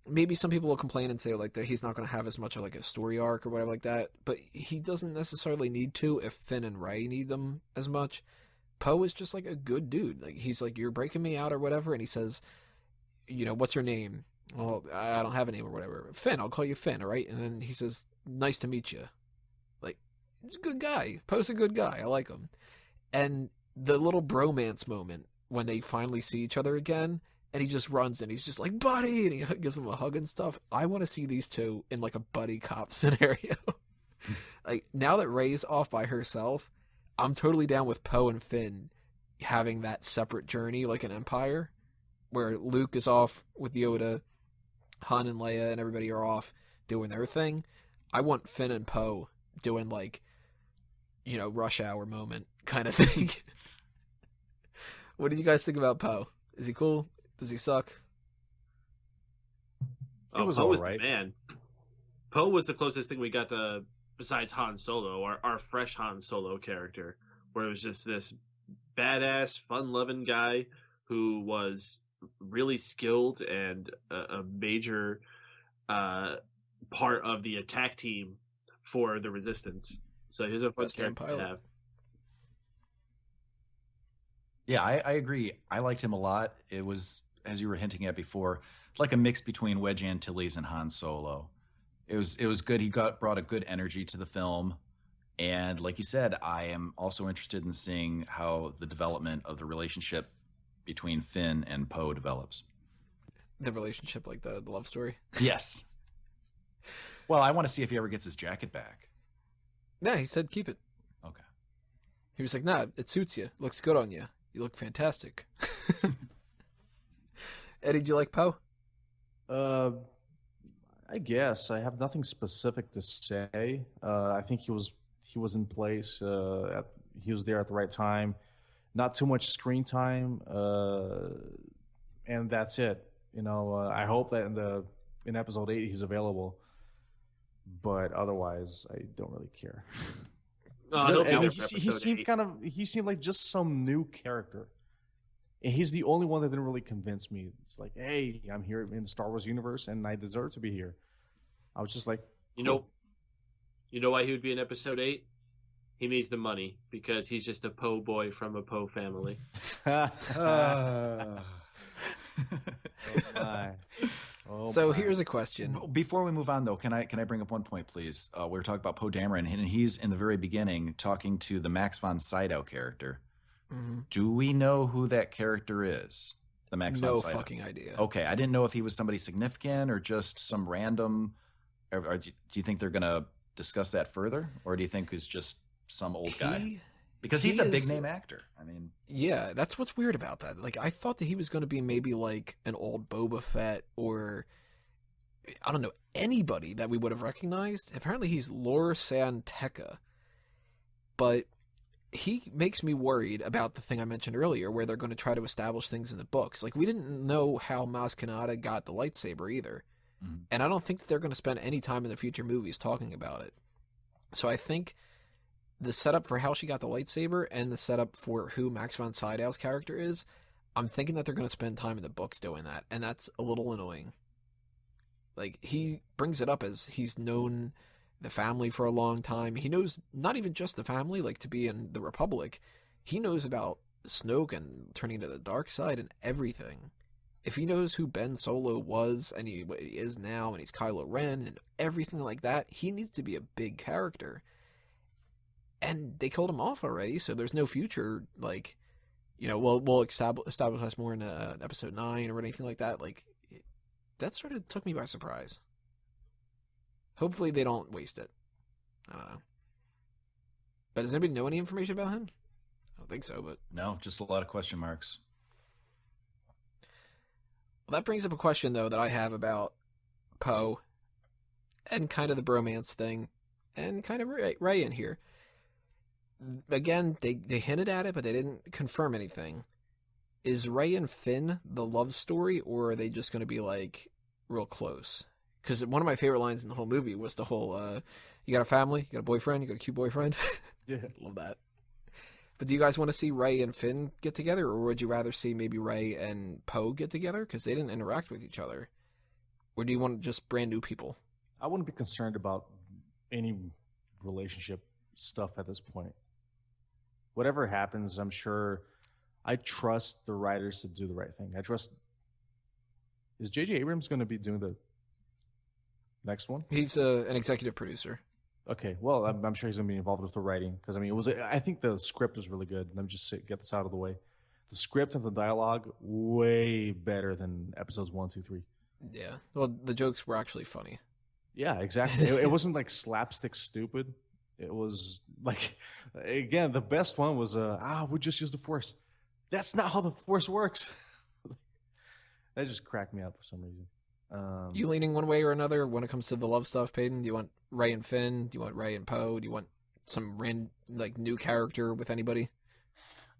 maybe some people will complain and say that he's not going to have as much of a story arc or whatever like that, but he doesn't necessarily need to if Finn and Rey need them as much. Poe is just a good dude. He's "You're breaking me out or whatever," and he says, "What's your name?" "Well, I don't have a name or whatever." "Finn, I'll call you Finn, all right?" And then he says, "Nice to meet you." He's a good guy. Poe's a good guy. I like him. And the little bromance moment when they finally see each other again, and he just runs and he's just like, "Buddy," and he gives him a hug and stuff. I want to see these two in a buddy cop scenario. Now that Rey's off by herself, I'm totally down with Poe and Finn having that separate journey like an Empire, where Luke is off with Yoda, Han and Leia and everybody are off doing their thing. I want Finn and Poe doing like, rush hour moment kind of thing. What did you guys think about Poe? Is he cool? Does he suck? Oh, was Poe was alright. the man. Poe was the closest thing we got to, besides Han Solo, our fresh Han Solo character, where it was just this badass, fun-loving guy who was really skilled and a major part of the attack team for the Resistance. So he was a fun Best damn character to pilot. have. Yeah, I agree. I liked him a lot. It was, as you were hinting at before, like a mix between Wedge Antilles and Han Solo. It was good. He brought a good energy to the film. And like you said, I am also interested in seeing how the development of the relationship between Finn and Poe develops. The relationship, like the love story. Yes. Well, I want to see if he ever gets his jacket back. Yeah, he said keep it. Okay. He was like, nah, it suits you. Looks good on you. You look fantastic. Eddie, do you like Poe? I guess I have nothing specific to say. I think he was in place. He was there at the right time. Not too much screen time, and that's it. I hope that in episode 8 he's available, but otherwise I don't really care. He'll be I mean, there for episode 8. he seemed like just some new character. And he's the only one that didn't really convince me. It's like, hey, I'm here in the Star Wars universe and I deserve to be here. I was just like, You know why he would be in episode 8? He needs the money because he's just a Poe boy from a Poe family. So here's a question. Before we move on, though, can I bring up one point, please? We were talking about Poe Dameron, and he's in the very beginning talking to the Max von Sydow character. Mm-hmm. Do we know who that character is? The Max von No Sydow. fucking idea. Okay, I didn't know if he was somebody significant or just some random. Or do you think they're going to discuss that further, or do you think it's just some old guy? Because he's a big name actor. I mean, yeah, that's what's weird about that. Like, I thought that he was going to be maybe like an old Boba Fett or, I don't know, anybody that we would have recognized. Apparently he's Lor San Tekka. But he makes me worried about the thing I mentioned earlier, where they're going to try to establish things in the books. Like, we didn't know how Maz Kanata got the lightsaber either. Mm-hmm. And I don't think that they're going to spend any time in the future movies talking about it. So I think the setup for how she got the lightsaber and the setup for who Max von Sydow's character is, I'm thinking that they're going to spend time in the books doing that, and that's a little annoying. Like, he brings it up as he's known the family for a long time. He knows not even just the family, like to be in the Republic. He knows about Snoke and turning to the dark side and everything. If he knows who Ben Solo was and he is now, and he's Kylo Ren and everything like that, he needs to be a big character. And they killed him off already, so there's no future, like, we'll establish us more in episode 9 or anything like that. Like, that sort of took me by surprise. Hopefully they don't waste it. I don't know. But does anybody know any information about him? I don't think so, but... no, just a lot of question marks. Well, that brings up a question, though, that I have about Poe and kind of the bromance thing and kind of Rey in here. Again, they hinted at it, but they didn't confirm anything. Is Rey and Finn the love story, or are they just going to be, like, real close? Because one of my favorite lines in the whole movie was the whole, you got a family, you got a boyfriend, you got a cute boyfriend. yeah. Love that. But do you guys want to see Rey and Finn get together, or would you rather see maybe Rey and Poe get together? Because they didn't interact with each other. Or do you want just brand new people? I wouldn't be concerned about any relationship stuff at this point. Whatever happens, I'm sure I trust the writers to do the right thing. Is J.J. Abrams going to be doing the next one? He's an executive producer. Okay, well, I'm sure he's going to be involved with the writing because I think the script was really good. Let me just get this out of the way. The script and the dialogue way better than episodes 1, 2, 3. Yeah, well, the jokes were actually funny. Yeah, exactly. It wasn't like slapstick stupid. It was like, again, the best one was we just use the Force. That's not how the Force works. That just cracked me up for some reason. You leaning one way or another when it comes to the love stuff, Paden? Do you want Rey and Finn? Do you want Rey and Poe? Do you want some new character with anybody?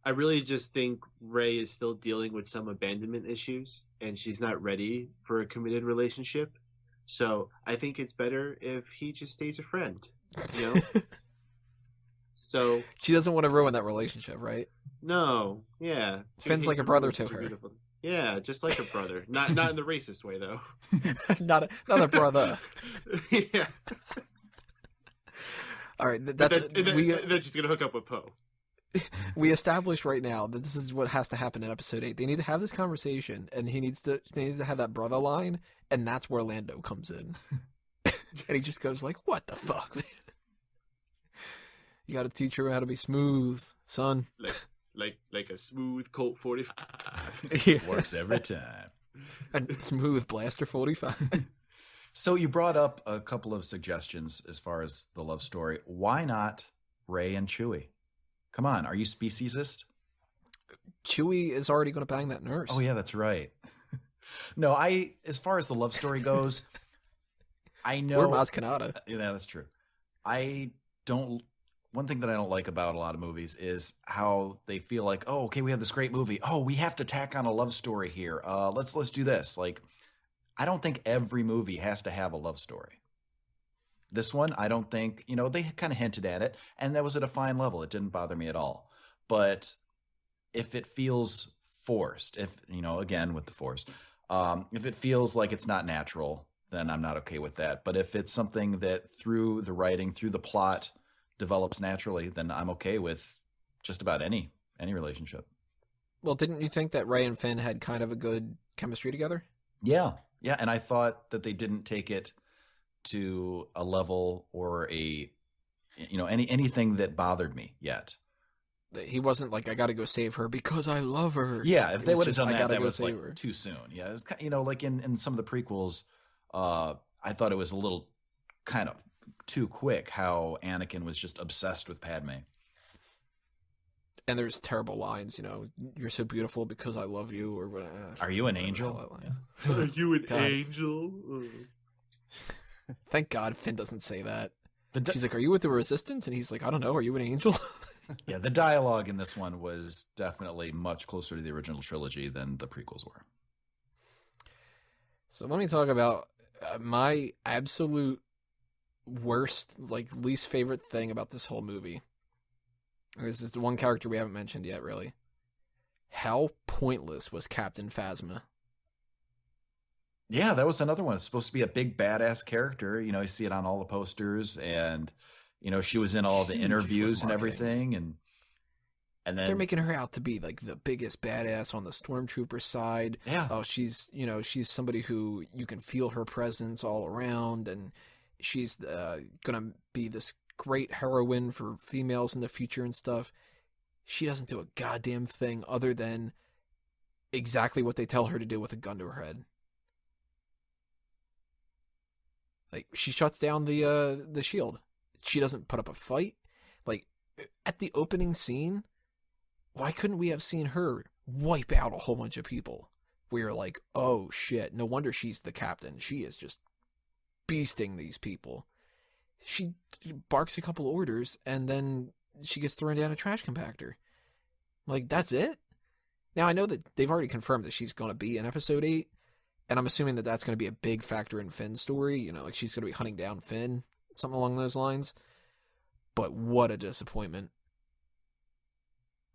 I really just think Rey is still dealing with some abandonment issues, and she's not ready for a committed relationship. So I think it's better if he just stays a friend, you know? So she doesn't want to ruin that relationship, right? No, yeah. Finn's like a brother to her. Beautiful. Yeah, just like a brother. Not in the racist way though. not a brother. Yeah. All right, They're just gonna hook up with Poe. We established right now that this is what has to happen in episode 8. They need to have this conversation, and they need to have that brother line, and that's where Lando comes in. And he just goes like, "What the fuck, man? You got to teach her how to be smooth, son." Like a smooth Colt 45. Yeah. Works every time. A smooth blaster 45. So you brought up a couple of suggestions as far as the love story. Why not Rey and Chewie? Come on, are you speciesist? Chewie is already going to bang that nurse. Oh yeah, that's right. No, as far as the love story goes, I know. Or Maz Kanata. Yeah, that's true. One thing that I don't like about a lot of movies is how they feel like, oh, okay, we have this great movie. Oh, we have to tack on a love story here. Let's do this. Like, I don't think every movie has to have a love story. This one, I don't think, they kind of hinted at it, and that was at a fine level. It didn't bother me at all. But if it feels forced, again, with the Force, if it feels like it's not natural, then I'm not okay with that. But if it's something that through the writing, through the plot, develops naturally, then I'm okay with just about any relationship. Well, didn't you think that Rey and Finn had kind of a good chemistry together? Yeah, and I thought that they didn't take it to a level or anything that bothered me yet. He wasn't like, I got to go save her because I love her. Yeah, if they would have done that was like her. Too soon. Yeah, it was, like in some of the prequels, I thought it was a little kind of too quick how Anakin was just obsessed with Padme. And there's terrible lines, you're so beautiful because I love you, or whatever. Are you an angel? Are you an angel? Thank God Finn doesn't say that. She's like, are you with the Resistance? And he's like, I don't know. Are you an angel? Yeah, the dialogue in this one was definitely much closer to the original trilogy than the prequels were. So let me talk about my absolute worst, least favorite thing about this whole movie. This is the one character we haven't mentioned yet, really. How pointless was Captain Phasma? Yeah, that was another one. It's supposed to be a big badass character. You see it on all the posters, and she was in all the interviews and everything, and then they're making her out to be like the biggest badass on the stormtrooper side. Yeah. Oh, she's somebody who you can feel her presence all around, and she's gonna be this great heroine for females in the future and stuff. She doesn't do a goddamn thing other than exactly what they tell her to do with a gun to her head. Like, she shuts down the shield. She doesn't put up a fight. Like, at the opening scene, why couldn't we have seen her wipe out a whole bunch of people? We were like, oh shit, no wonder she's the captain. She is just beasting these people. She barks a couple orders, and then she gets thrown down a trash compactor. Like, that's it? Now, I know that they've already confirmed that she's going to be in episode 8, and I'm assuming that that's going to be a big factor in Finn's story. Like, she's going to be hunting down Finn, something along those lines. But what a disappointment.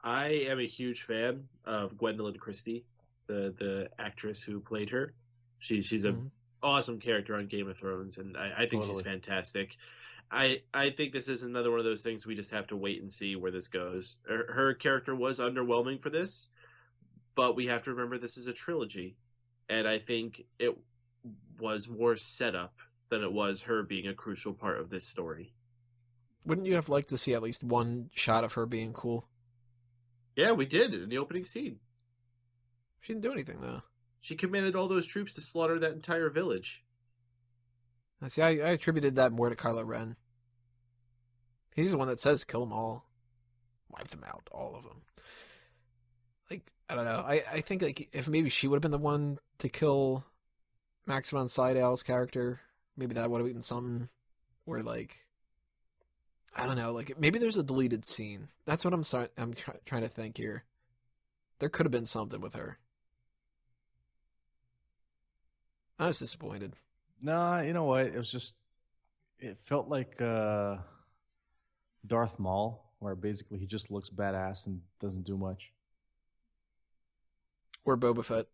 I am a huge fan of Gwendoline Christie, the actress who played her. She's an awesome character on Game of Thrones, and I think she's fantastic. I think this is another one of those things we just have to wait and see where this goes. Her character was underwhelming for this, but we have to remember this is a trilogy, and I think it was more setup than it was her being a crucial part of this story. Wouldn't you have liked to see at least one shot of her being cool? Yeah, we did in the opening scene. She didn't do anything, though. She commanded all those troops to slaughter that entire village. See, I attributed that more to Kylo Ren. He's the one that says kill them all. Wipe them out, all of them. Like, I don't know. I think, like, if maybe she would have been the one to kill Max von Sydow's character. Maybe that would have been something where, like, I don't know, like maybe there's a deleted scene. That's what I'm trying to think here. There could have been something with her. I was disappointed. No, you know what? It felt like Darth Maul, where basically he just looks badass and doesn't do much. Or Boba Fett.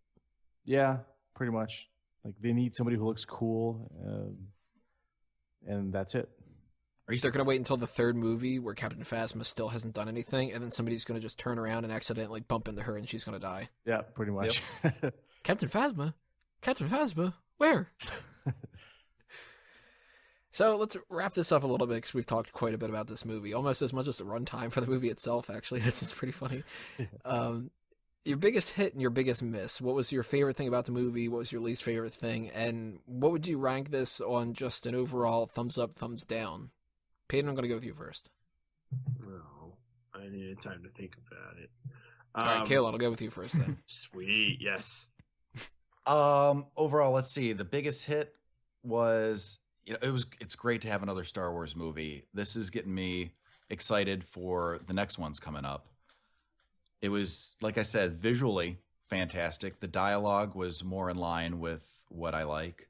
Yeah, pretty much. Like they need somebody who looks cool, and that's it. They're going to wait until the third movie where Captain Phasma still hasn't done anything, and then somebody's going to just turn around and accidentally bump into her, and she's going to die. Yeah, pretty much. Yep. Captain Phasma? Captain Phasma? Where? So let's wrap this up a little bit because we've talked quite a bit about this movie, almost as much as the runtime for the movie itself, actually. This is pretty funny. Your biggest hit and your biggest miss. What was your favorite thing about the movie? What was your least favorite thing? And what would you rank this on just an overall thumbs up, thumbs down? Paden, I'm going to go with you first. No, I needed time to think about it. All right, Calen, I'll go with you first then. Sweet, yes. Overall, let's see. The biggest hit was, it's great to have another Star Wars movie. This is getting me excited for the next ones coming up. It was, like I said, visually fantastic. The dialogue was more in line with what I like.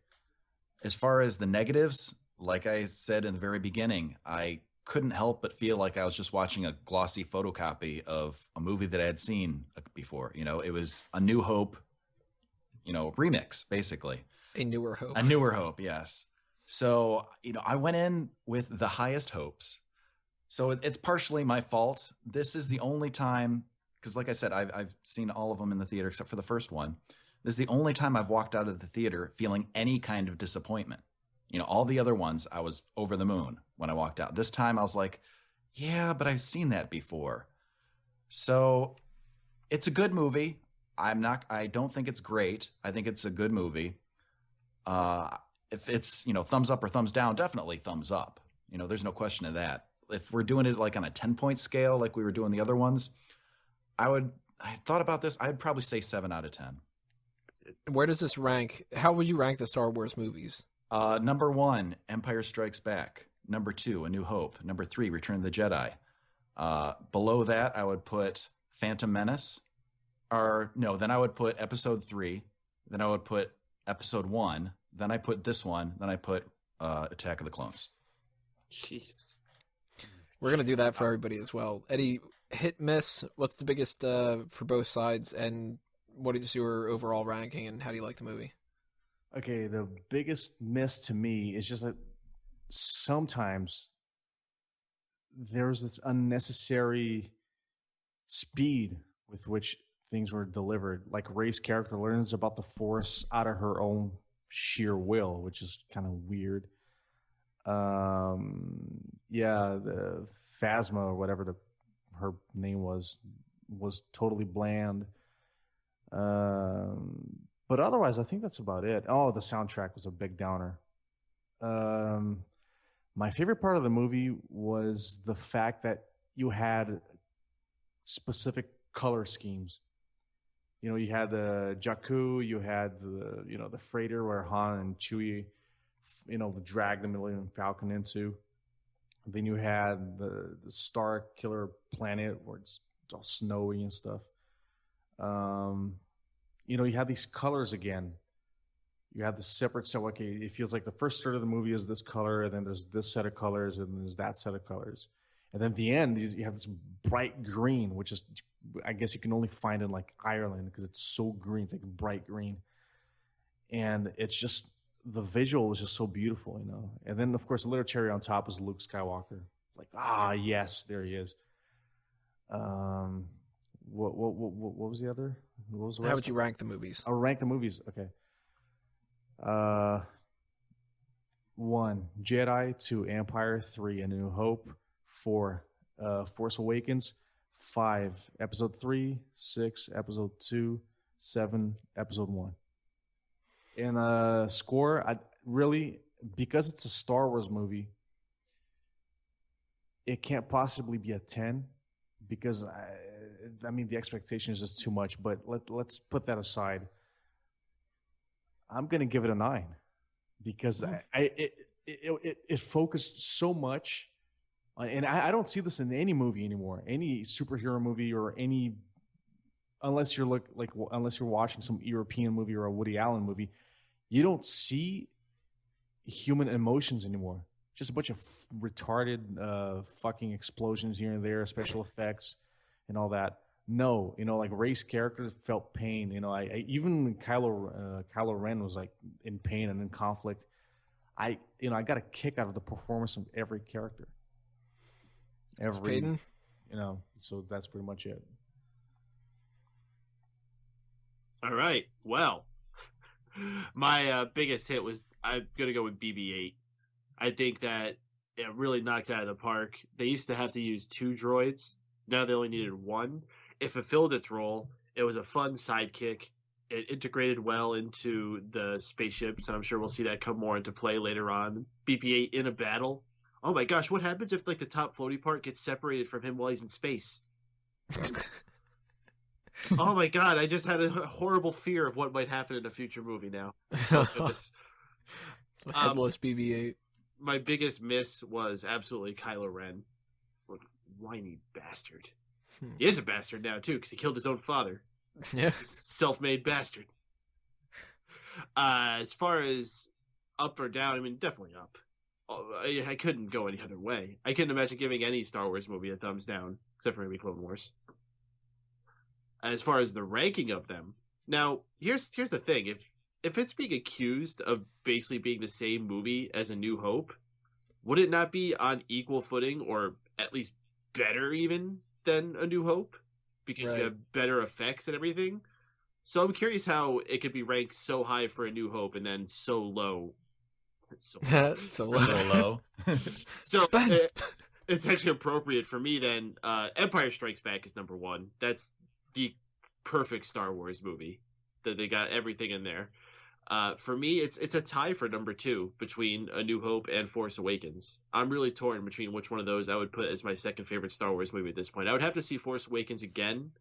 As far as the negatives, like I said in the very beginning, I couldn't help but feel like I was just watching a glossy photocopy of a movie that I had seen before. It was A New Hope, remix, basically. A Newer Hope. A Newer Hope, yes. So, I went in with the highest hopes. So it's partially my fault. This is the only time, because like I said, I've seen all of them in the theater except for the first one. This is the only time I've walked out of the theater feeling any kind of disappointment. All the other ones, I was over the moon when I walked out. This time I was like, yeah, but I've seen that before. So it's a good movie. I don't think it's great. I think it's a good movie. If it's, thumbs up or thumbs down, definitely thumbs up. There's no question of that. If we're doing it like on a 10-point scale, like we were doing the other ones, I thought about this. I'd probably say 7 out of 10. Where does this rank? How would you rank the Star Wars movies? Number 1, Empire Strikes Back. Number 2, A New Hope. Number 3, Return of the Jedi. Below that, I would put Phantom Menace. Then I would put Episode 3. Then I would put Episode 1. Then I put this one. Then I put Attack of the Clones. Jesus. We're going to do that for everybody as well. Eddie, hit, miss, what's the biggest for both sides? And what is your overall ranking, and how do you like the movie? Okay, the biggest miss to me is just that sometimes there's this unnecessary speed with which things were delivered. Like Rey's character learns about the Force out of her own sheer will, which is kind of weird. The Phasma or whatever her name was totally bland. But otherwise, I think that's about it. Oh, the soundtrack was a big downer. My favorite part of the movie was the fact that you had specific color schemes. You had the Jakku, you had the freighter where Han and Chewie, dragged the Millennium Falcon into. Then you had the Star Killer planet where it's all snowy and stuff. You have these colors again. You have the separate, so okay, it feels like the first third of the movie is this color, and then there's this set of colors, and there's that set of colors. And then at the end, you have this bright green, which is, I guess you can only find in like Ireland because it's so green. It's like bright green. And it's just, the visual was just so beautiful, And then, of course, the little cherry on top was Luke Skywalker. Like, yes, there he is. What was the other? What was the rest? How would you rank the movies? I'll rank the movies. Okay. 1, Jedi. 2, Empire. 3, A New Hope. 4, Force Awakens. 5, Episode 3. 6, Episode 2. 7, Episode 1. And score, because it's a Star Wars movie, it can't possibly be a 10 because the expectation is just too much. But let's put that aside. I'm gonna give it a 9 because it focused so much, and I don't see this in any movie anymore, any superhero movie or any, unless you're unless you're watching some European movie or a Woody Allen movie, you don't see human emotions anymore. Just a bunch of retarded fucking explosions here and there, special effects, and all that. No, like race characters felt pain. I even Kylo Ren was like in pain and in conflict. I got a kick out of the performance of every character. Paden? So that's pretty much it. All right. Well, my biggest hit was, I'm gonna go with BB-8. I think that it really knocked it out of the park. They used to have to use 2 droids. Now they only needed 1. It fulfilled its role. It was a fun sidekick. It integrated well into the spaceships, and I'm sure we'll see that come more into play later on. BB-8 in a battle. Oh my gosh, what happens if like the top floaty part gets separated from him while he's in space? Oh my god, I just had a horrible fear of what might happen in a future movie now. Oh, goodness. Headless BB-8. My biggest miss was absolutely Kylo Ren. What a whiny bastard. He is a bastard now, too, because he killed his own father. Yeah. Self-made bastard. As far as up or down, I mean, definitely up. I couldn't go any other way. I couldn't imagine giving any Star Wars movie a thumbs down, except for maybe Clone Wars. As far as the ranking of them, now, here's the thing. If it's being accused of basically being the same movie as A New Hope, would it not be on equal footing, or at least better even than A New Hope? Because you have better effects and everything. So I'm curious how it could be ranked so high for A New Hope and then so low. So low. So it's actually appropriate for me then. Empire Strikes Back is number 1. That's the perfect Star Wars movie. That they got everything in there. For me, it's a tie for number 2 between A New Hope and Force Awakens. I'm really torn between which one of those I would put as my second favorite Star Wars movie at this point. I would have to see Force Awakens again,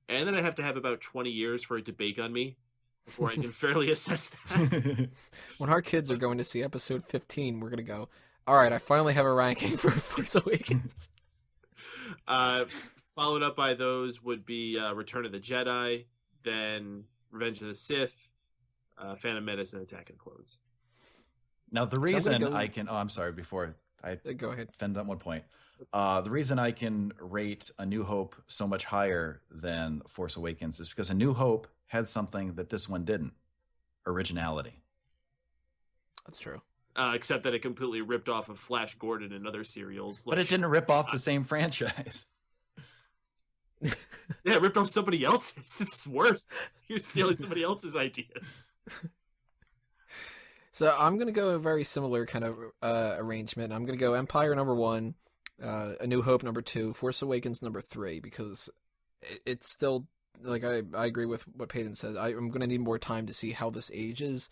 and then I have to have about 20 years for it to bake on me before I can fairly assess that. When our kids are going to see episode 15, we're going to go, all right, I finally have a ranking for Force Awakens. Followed up by those would be Return of the Jedi, then Revenge of the Sith, Phantom Menace, and Attack of the Clones. Now, the reason I can... Oh, I'm sorry. Before I go ahead. Fend on one point. The reason I can rate A New Hope so much higher than Force Awakens is because A New Hope had something that this one didn't. Originality. That's true. Except that it completely ripped off of Flash Gordon and other serials. But it didn't rip off the same franchise. Yeah, it ripped off somebody else's. It's worse. You're stealing somebody else's idea. So I'm going to go a very similar kind of arrangement. I'm going to go Empire number 1, A New Hope number 2, Force Awakens number 3, because it's still, like, I agree with what Paden said. I'm going to need more time to see how this ages,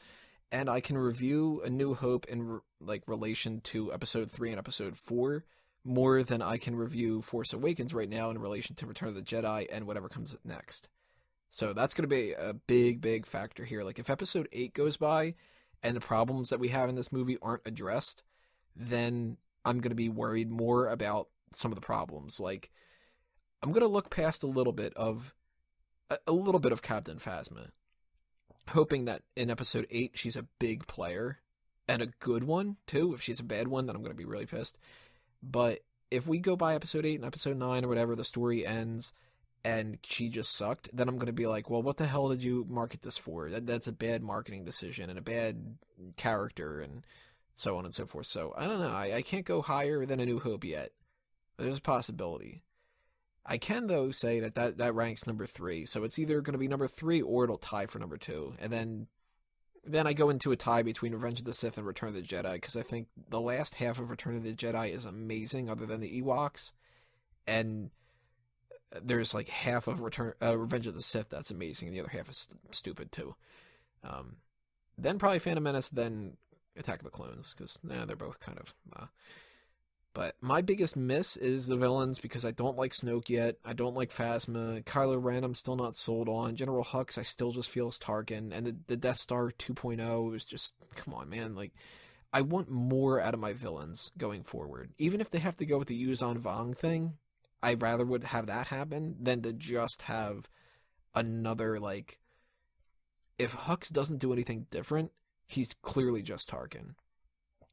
and I can review A New Hope in relation to episode 3 and episode 4 more than I can review Force Awakens right now in relation to Return of the Jedi and whatever comes next. So that's going to be a big, big factor here. Like, if episode 8 goes by and the problems that we have in this movie aren't addressed, then I'm going to be worried more about some of the problems. Like, I'm going to look past a little bit of Kasdan Phasma, hoping that in episode 8 she's a big player and a good one too. If she's a bad one, then I'm going to be really pissed. But if we go by episode 8 and episode 9 or whatever, the story ends and she just sucked, then I'm going to be like, well, what the hell did you market this for? That's a bad marketing decision and a bad character and so on and so forth. So I don't know. I can't go higher than A New Hope yet. There's a possibility. I can, though, say that ranks number 3. So it's either going to be number 3 or it'll tie for number 2. And then I go into a tie between Revenge of the Sith and Return of the Jedi, because I think the last half of Return of the Jedi is amazing, other than the Ewoks. And there's like half of Revenge of the Sith that's amazing, and the other half is stupid too. Then probably Phantom Menace, then Attack of the Clones, because they're both kind of But my biggest miss is the villains, because I don't like Snoke yet. I don't like Phasma. Kylo Ren, I'm still not sold on. General Hux, I still just feel as Tarkin. And the Death Star 2.0 was just, come on, man. Like, I want more out of my villains going forward. Even if they have to go with the Yuzan Vong thing, I rather would have that happen than to just have another, like, if Hux doesn't do anything different, he's clearly just Tarkin.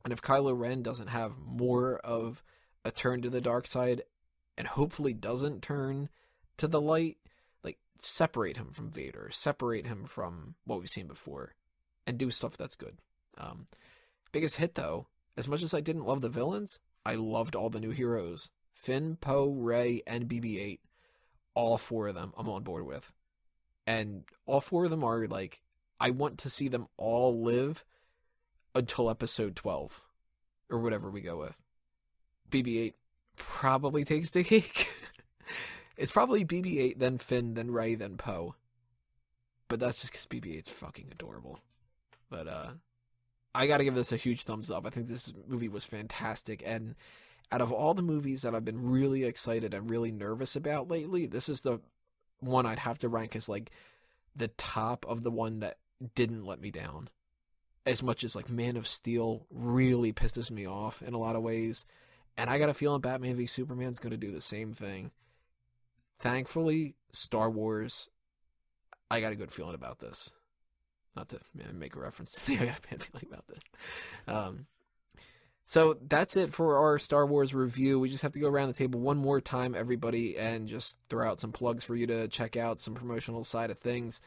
And if Kylo Ren doesn't have more of a turn to the dark side, and hopefully doesn't turn to the light, like, separate him from Vader, separate him from what we've seen before, and do stuff that's good. Biggest hit, though, as much as I didn't love the villains, I loved all the new heroes. Finn, Poe, Rey, and BB-8. All 4 of them I'm on board with. And all 4 of them are, like, I want to see them all live until episode 12, or whatever we go with. BB-8 probably takes the cake. It's probably BB-8, then Finn, then Rey, then Poe. But that's just because BB-8's fucking adorable. But I gotta give this a huge thumbs up. I think this movie was fantastic, and out of all the movies that I've been really excited and really nervous about lately, this is the one I'd have to rank as, like, the top of the one that didn't let me down. As much as, like, Man of Steel really pisses me off in a lot of ways. And I got a feeling Batman v Superman's going to do the same thing. Thankfully, Star Wars, I got a good feeling about this. Not to make a reference to me, I got a bad feeling about this. So that's it for our Star Wars review. We just have to go around the table one more time, everybody, and just throw out some plugs for you to check out, some promotional side of things.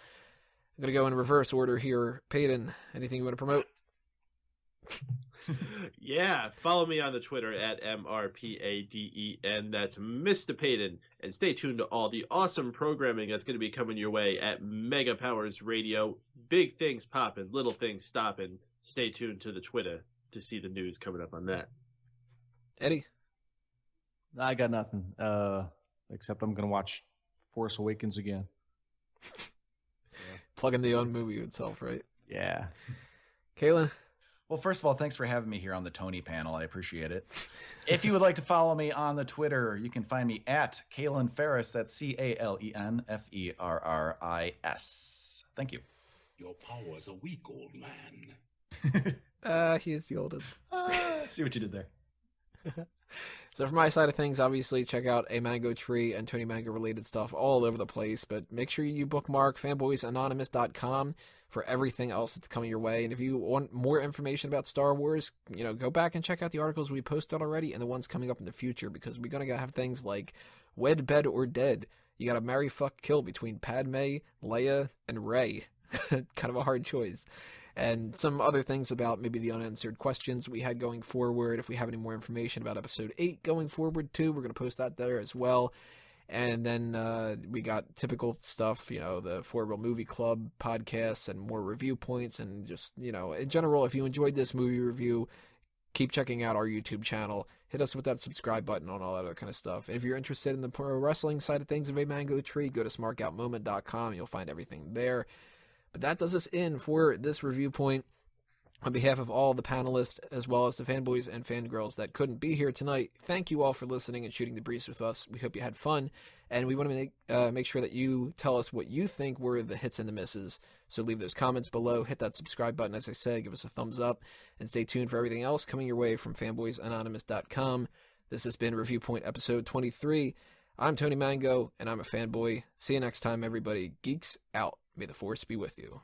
I'm going to go in reverse order here. Paden, anything you want to promote? Yeah, follow me on the Twitter at MRPADEN. That's Mr. Paden. And stay tuned to all the awesome programming that's going to be coming your way at Mega Powers Radio. Big things popping, little things stopping. Stay tuned to the Twitter to see the news coming up on that. Eddie? I got nothing, except I'm going to watch Force Awakens again. Plug in the own movie itself, right? Yeah. Calen? Well, first of all, thanks for having me here on the Tony panel. I appreciate it. If you would like to follow me on the Twitter, you can find me at Calen Ferris. That's CalenFerris. Thank you. Your power's a weak old man. He is the oldest. See what you did there. So from my side of things, obviously check out A Mango Tree and Tony Mango related stuff all over the place, but make sure you bookmark fanboysanonymous.com for everything else that's coming your way. And if you want more information about Star Wars, go back and check out the articles we posted already and the ones coming up in the future, because we're going to have things like Wed, Bed, or Dead. You got to marry, fuck, kill between Padme, Leia, and Rey. Kind of a hard choice. And some other things about maybe the unanswered questions we had going forward. If we have any more information about episode 8 going forward too, we're going to post that there as well. And then we got typical stuff, the For Real Movie Club podcasts and more review points. And just, in general, if you enjoyed this movie review, keep checking out our YouTube channel. Hit us with that subscribe button on all that other kind of stuff. And if you're interested in the pro wrestling side of things of A Mango Tree, go to smarkoutmoment.com. You'll find everything there. But that does us in for this review point. On behalf of all the panelists, as well as the fanboys and fangirls that couldn't be here tonight, thank you all for listening and shooting the breeze with us. We hope you had fun, and we want to make sure that you tell us what you think were the hits and the misses. So leave those comments below, hit that subscribe button, as I said, give us a thumbs up, and stay tuned for everything else coming your way from fanboysanonymous.com. This has been Review Point episode 23. I'm Tony Mango, and I'm a fanboy. See you next time, everybody. Geeks out. May the Force be with you.